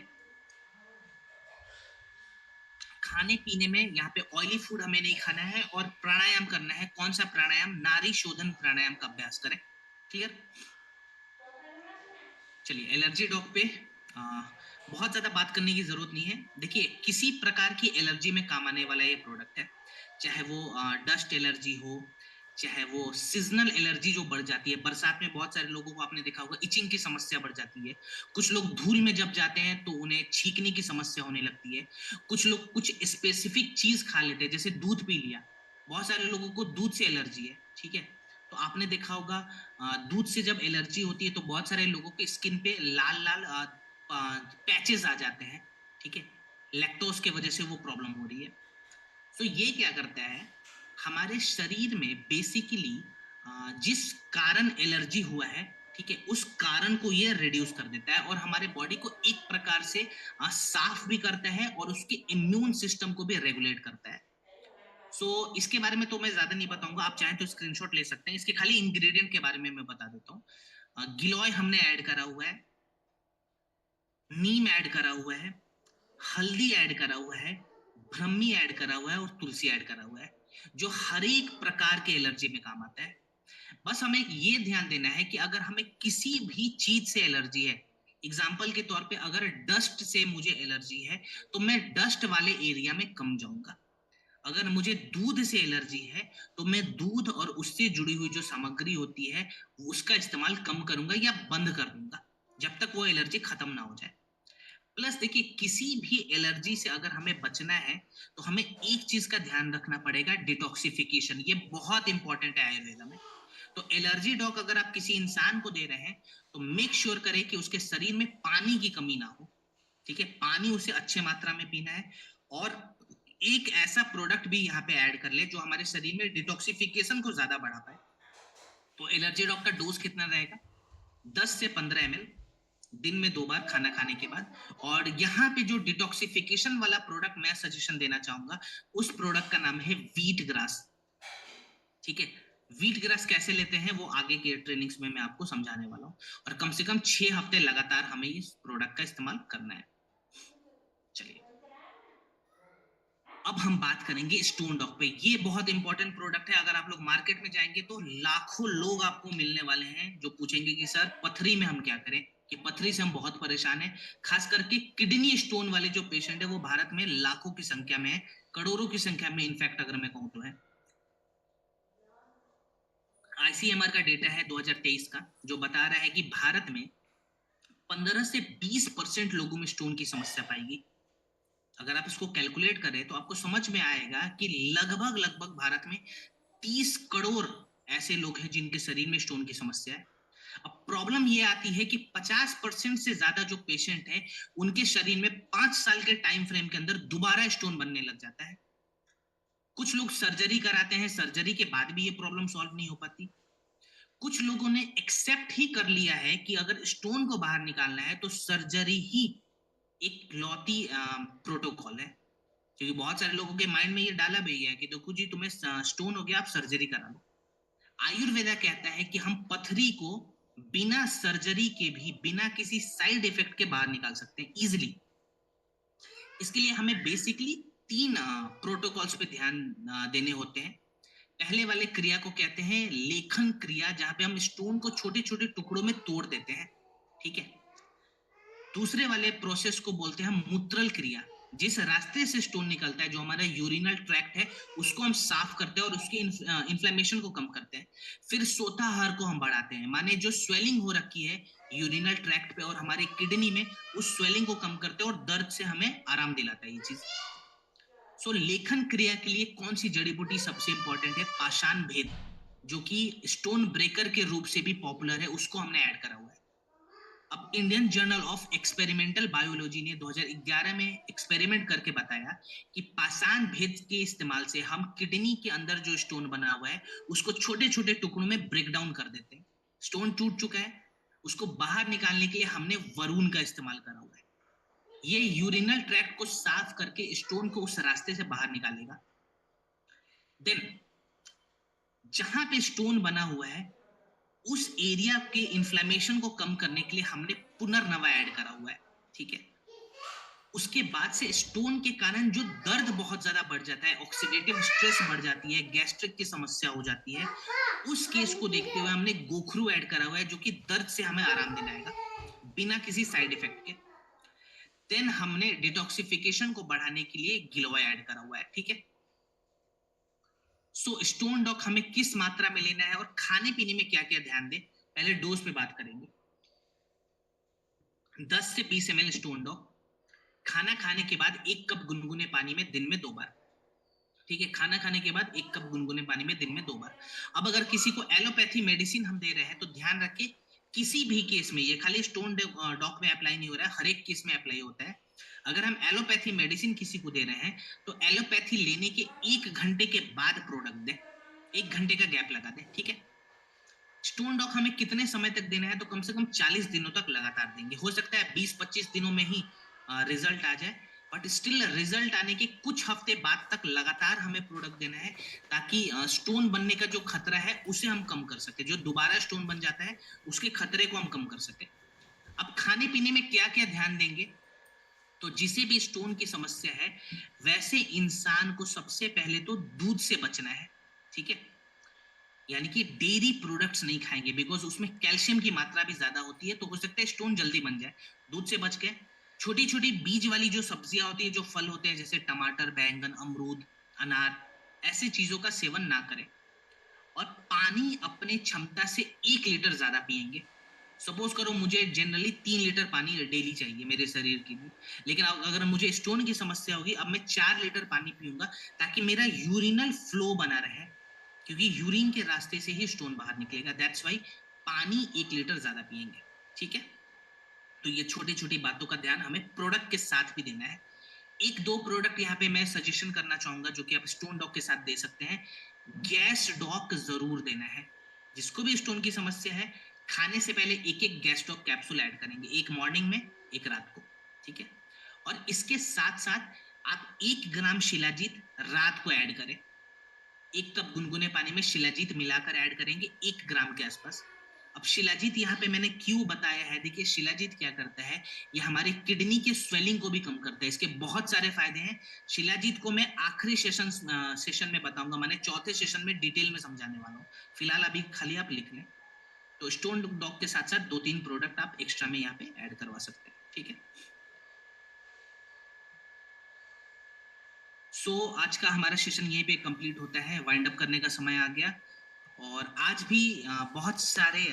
खाने पीने में यहाँ पे ऑयली फूड हमें नहीं खाना है, और प्राणायाम करना है। कौन सा प्राणायाम, नारी शोधन प्राणायाम का अभ्यास करें, क्लियर। चलिए एलर्जी डॉग पे आ, बहुत ज्यादा बात करने की जरूरत नहीं है। देखिए किसी प्रकार की एलर्जी में काम आने वाला ये प्रोडक्ट है, चाहे वो डस्ट एलर्जी हो, चाहे वो सीजनल एलर्जी जो बढ़ जाती है, बरसात में बहुत सारे लोगों को आपने देखा होगा इचिंग की समस्या बढ़ जाती है। कुछ लोग धूल में जब जाते हैं तो उन्हें छींकने की समस्या होने लगती है। कुछ लोग कुछ स्पेसिफिक चीज खा लेते हैं, जैसे दूध पी लिया, बहुत सारे लोगों को दूध से एलर्जी है, ठीक है। तो आपने देखा होगा दूध से जब एलर्जी होती है तो बहुत सारे लोगों के स्किन पे लाल लाल पैचेस आ जाते हैं, ठीक है। लैक्टोज के वजह से वो प्रॉब्लम हो रही है। तो ये क्या करता है, हमारे शरीर में बेसिकली जिस कारण एलर्जी हुआ है, ठीक है, उस कारण को ये रिड्यूस कर देता है और हमारे बॉडी को एक प्रकार से साफ भी करता है और उसके इम्यून सिस्टम को भी रेगुलेट करता है। इसके बारे में तो मैं ज्यादा नहीं बताऊंगा, आप चाहें तो स्क्रीनशॉट ले सकते हैं। इसके खाली इंग्रेडिएंट के बारे में मैं बता देता हूँ। गिलोय हमने ऐड करा हुआ है, नीम ऐड करा हुआ है, हल्दी ऐड करा हुआ है, ब्रह्मी ऐड करा हुआ है और तुलसी ऐड करा हुआ है, जो हर एक प्रकार के एलर्जी में काम आता है। बस हमें ये ध्यान देना है कि अगर हमें किसी भी चीज से एलर्जी है, एग्जाम्पल के तौर पे अगर डस्ट से मुझे एलर्जी है, तो मैं डस्ट वाले एरिया में कम जाऊंगा। अगर मुझे दूध से एलर्जी है, तो मैं दूध और उससे जुड़ी हुई जो सामग्री होती है उसका इस्तेमाल कम करूंगा या बंद कर दूंगा, जब तक वो एलर्जी खत्म ना हो जाए। प्लस देखिए किसी भी एलर्जी से अगर हमें बचना है, तो हमें एक चीज का ध्यान रखना पड़ेगा, डिटॉक्सिफिकेशन। ये बहुत इंपॉर्टेंट है आयुर्वेदा में। तो एलर्जी डॉग अगर आप किसी इंसान को दे रहे हैं, तो मेक श्योर करें कि उसके शरीर में पानी की कमी ना हो, ठीक है। पानी उसे अच्छे मात्रा में पीना है, और एक ऐसा प्रोडक्ट भी यहाँ पे ऐड कर ले जो हमारे शरीर में डिटॉक्सिफिकेशन को ज्यादा बढ़ा पाए। तो एलर्जी डॉग का डोज कितना रहेगा, 10 से 15 ml दिन में 2 बार खाना खाने के बाद। और यहाँ पे जो डिटॉक्सिफिकेशन वाला प्रोडक्ट मैं सजेशन देना चाहूंगा, उस प्रोडक्ट का नाम है व्हीट ग्रास, ठीक है। व्हीट ग्रास कैसे लेते हैं वो आगे के ट्रेनिंग्स में मैं आपको समझाने वाला हूँ, और कम से कम 6 हफ्ते लगातार हमें इस प्रोडक्ट का इस्तेमाल करना है। चलिए अब हम बात करेंगे स्टोन डॉग पे। ये बहुत इंपॉर्टेंट प्रोडक्ट है। अगर आप लोग मार्केट में जाएंगे तो लाखों लोग आपको मिलने वाले हैं जो पूछेंगे कि सर पथरी में हम क्या करें, कि पथरी से हम बहुत परेशान हैं। खास करके किडनी स्टोन वाले जो पेशेंट है वो भारत में लाखों की संख्या में है, करोड़ों की संख्या में इनफैक्ट अगर मैं कहूँ तो है। आईसीएमआर का डेटा है 2023 का, जो बता रहा है कि भारत में 15 से 20% लोगों में स्टोन की समस्या पाएगी। अगर आप इसको कैलकुलेट करें तो आपको समझ में आएगा कि लगभग लगभग भारत में 30 करोड़ ऐसे लोग हैं जिनके शरीर में स्टोन की समस्या है। अब प्रॉब्लम ये आती है कि 50% से ज्यादा जो पेशेंट है, उनके शरीर में 5 साल के टाइम फ्रेम के अंदर दोबारा स्टोन बनने लग जाता है। कुछ लोग सर्जरी कराते हैं, सर्जरी के बाद भी ये प्रॉब्लम सॉल्व नहीं हो पाती। कुछ लोगों ने एक्सेप्ट ही कर लिया है कि अगर स्टोन को बाहर निकालना है तो सर्जरी ही एक लौती प्रोटोकॉल है। क्योंकि बहुत सारे लोगों के माइंड में ये डाला भी है कि देखो जी, तुम्हें स्टोन हो गया, आप सर्जरी करा लो। आयुर्वेदा कहता है कि हम पथरी को बिना सर्जरी के भी, बिना किसी साइड इफेक्ट के बाहर निकाल सकते हैं इजिली। इसके लिए हमें बेसिकली 3 प्रोटोकॉल्स पे ध्यान देने होते हैं। पहले वाले क्रिया को कहते हैं लेखन क्रिया, जहां पे हम स्टोन को छोटे छोटे टुकड़ों में तोड़ देते हैं, ठीक है। दूसरे वाले प्रोसेस को बोलते हैं मूत्रल क्रिया। जिस रास्ते से स्टोन निकलता है, जो हमारा यूरिनल ट्रैक्ट है, उसको हम साफ करते हैं और उसके इन्फ्लेमेशन को कम करते हैं। फिर सोताहार को हम बढ़ाते हैं, माने जो स्वेलिंग हो रखी है यूरिनल ट्रैक्ट पे और हमारे किडनी में, उस स्वेलिंग को कम करते हैं और दर्द से हमें आराम दिलाता है ये चीज। सो लेखन क्रिया के लिए कौन सी जड़ी बूटी सबसे इंपॉर्टेंट है? पाषाण भेद, जो कि स्टोन ब्रेकर के रूप से भी पॉपुलर है, उसको हमने ऐड करा हुआ है। अब Indian journal of experimental biology ने 2011 में एक्सपेरिमेंट करके बताया कि पाषाण भेद के इस्तेमाल से हम किडनी के अंदर जो स्टोन बना हुआ है, उसको छोटे छोटे टुकड़ों में ब्रेक डाउन कर देते हैं। स्टोन टूट चुका है, उसको बाहर निकालने के लिए हमने वरुण का इस्तेमाल करा हुआ है। ये यूरिनल ट्रैक्ट को साफ करके स्टोन को उस रास्ते से बाहर निकालेगा। देन जहां पे स्टोन बना हुआ है, उस एरिया के इन्फ्लेमेशन को कम करने के लिए हमने पुनर्नवा ऐड करा हुआ है, ठीक है। उसके बाद से स्टोन के कारण जो दर्द बहुत ज्यादा बढ़ जाता है, ऑक्सीडेटिव स्ट्रेस बढ़ जाती है, गैस्ट्रिक की समस्या हो जाती है, उस केस को देखते हुए हमने गोखरू ऐड करा हुआ है, जो कि दर्द से हमें आराम दिलाएगा बिना किसी साइड इफेक्ट के। देन हमने डिटॉक्सिफिकेशन को बढ़ाने के लिए गिलोय ऐड करा हुआ है, ठीक है। सो स्टोन डॉक हमें किस मात्रा में लेना है और खाने पीने में क्या क्या ध्यान दें, पहले डोज पे बात करेंगे। 10 से 20 ml स्टोन डॉक, खाना खाने के बाद 1 कप गुनगुने पानी में दिन में 2 बार, ठीक है। खाना खाने के बाद 1 कप गुनगुने पानी में दिन में 2 बार। अब अगर किसी को एलोपैथी मेडिसिन हम दे रहे हैं, तो ध्यान रखें, किसी भी केस में, ये खाली स्टोन डॉक में अप्लाई नहीं हो रहा है, हर एक केस में अप्लाई होता है। अगर हम एलोपैथी मेडिसिन किसी को दे रहे हैं, तो एलोपैथी लेने के 1 घंटे के बाद प्रोडक्ट दें, 1 घंटे का गैप लगा दें, ठीक है। स्टोन डॉक हमें कितने समय तक देना है? तो कम से कम 40 दिनों तक लगातार देंगे। हो सकता है 20-25 दिनों में ही रिजल्ट आ जाए, बट स्टिल रिजल्ट आने के कुछ हफ्ते बाद तक लगातार हमें प्रोडक्ट देना है, ताकि स्टोन बनने का जो खतरा है उसे हम कम कर सके, जो दोबारा स्टोन बन जाता है उसके खतरे को हम कम कर सके। अब खाने पीने में क्या क्या ध्यान देंगे? तो जिसे भी स्टोन की समस्या है, वैसे इंसान को सबसे पहले तो दूध से बचना है, ठीक है। यानी कि डेयरी प्रोडक्ट्स नहीं खाएंगे, बिकॉज उसमें कैल्शियम की मात्रा भी ज्यादा होती है, तो हो सकता है स्टोन जल्दी बन जाए। दूध से बच के छोटी छोटी बीज वाली जो सब्जियां होती है, जो फल होते हैं, जैसे टमाटर, बैंगन, अमरूद, अनार, ऐसी चीजों का सेवन ना करें। और पानी अपने क्षमता से 1 लीटर ज्यादा पिएंगे। सपोज करो मुझे जनरली 3 लीटर पानी डेली चाहिए मेरे शरीर के लिए, लेकिन अगर मुझे स्टोन की समस्या होगी, अब मैं 4 लीटर पानी पीऊंगा, ताकि मेरा यूरिनल फ्लो बना रहे, क्योंकि यूरिन के रास्ते से ही स्टोन बाहर निकलेगा। दैट्स वाई पानी 1 लीटर ज्यादा पिएंगे, ठीक है। तो ये छोटी छोटी बातों का ध्यान हमें प्रोडक्ट के साथ भी देना है। 1-2 प्रोडक्ट यहाँ पे मैं सजेशन करना चाहूंगा, जो कि आप स्टोन डॉक के साथ दे सकते हैं। गैस डॉक जरूर देना है। जिसको भी स्टोन की समस्या है, खाने से पहले 1-1 गैस डॉक कैप्सूल ऐड करेंगे, एक मॉर्निंग में, एक रात को, ठीक है। और इसके साथ साथ आप 1 ग्राम शिलाजीत रात को ऐड करें। 1 कप गुनगुने पानी में शिलाजीत मिलाकर ऐड करेंगे 1 ग्राम के आसपास। अब शिलाजीत यहाँ पे मैंने क्यों बताया है, देखिए शिलाजीत क्या करता है, ये हमारे किडनी के स्वेलिंग को भी कम करता है, इसके बहुत सारे फायदे हैं। शिलाजीत को मैं आखिरी सेशन में बताऊंगा, मैंने चौथे सेशन में डिटेल में समझाने वाला हूँ। फिलहाल अभी खाली आप लिख लें। तो स्टोन डॉक के साथ साथ 2-3 प्रोडक्ट आप एक्स्ट्रा में यहाँ पे ऐड करवा सकते हैं, ठीक है। आज का हमारा सेशन यहीं पे कंप्लीट होता है, वाइंड अप करने का समय आ गया। और आज भी बहुत सारे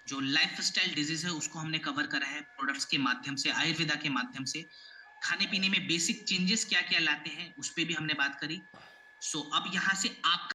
जो लाइफ स्टाइल डिजीज है उसको हमने कवर करा है प्रोडक्ट्स के माध्यम से, आयुर्वेदा के माध्यम से। खाने पीने में बेसिक चेंजेस क्या क्या लाते हैं उस पर भी हमने बात करी। अब यहाँ से आप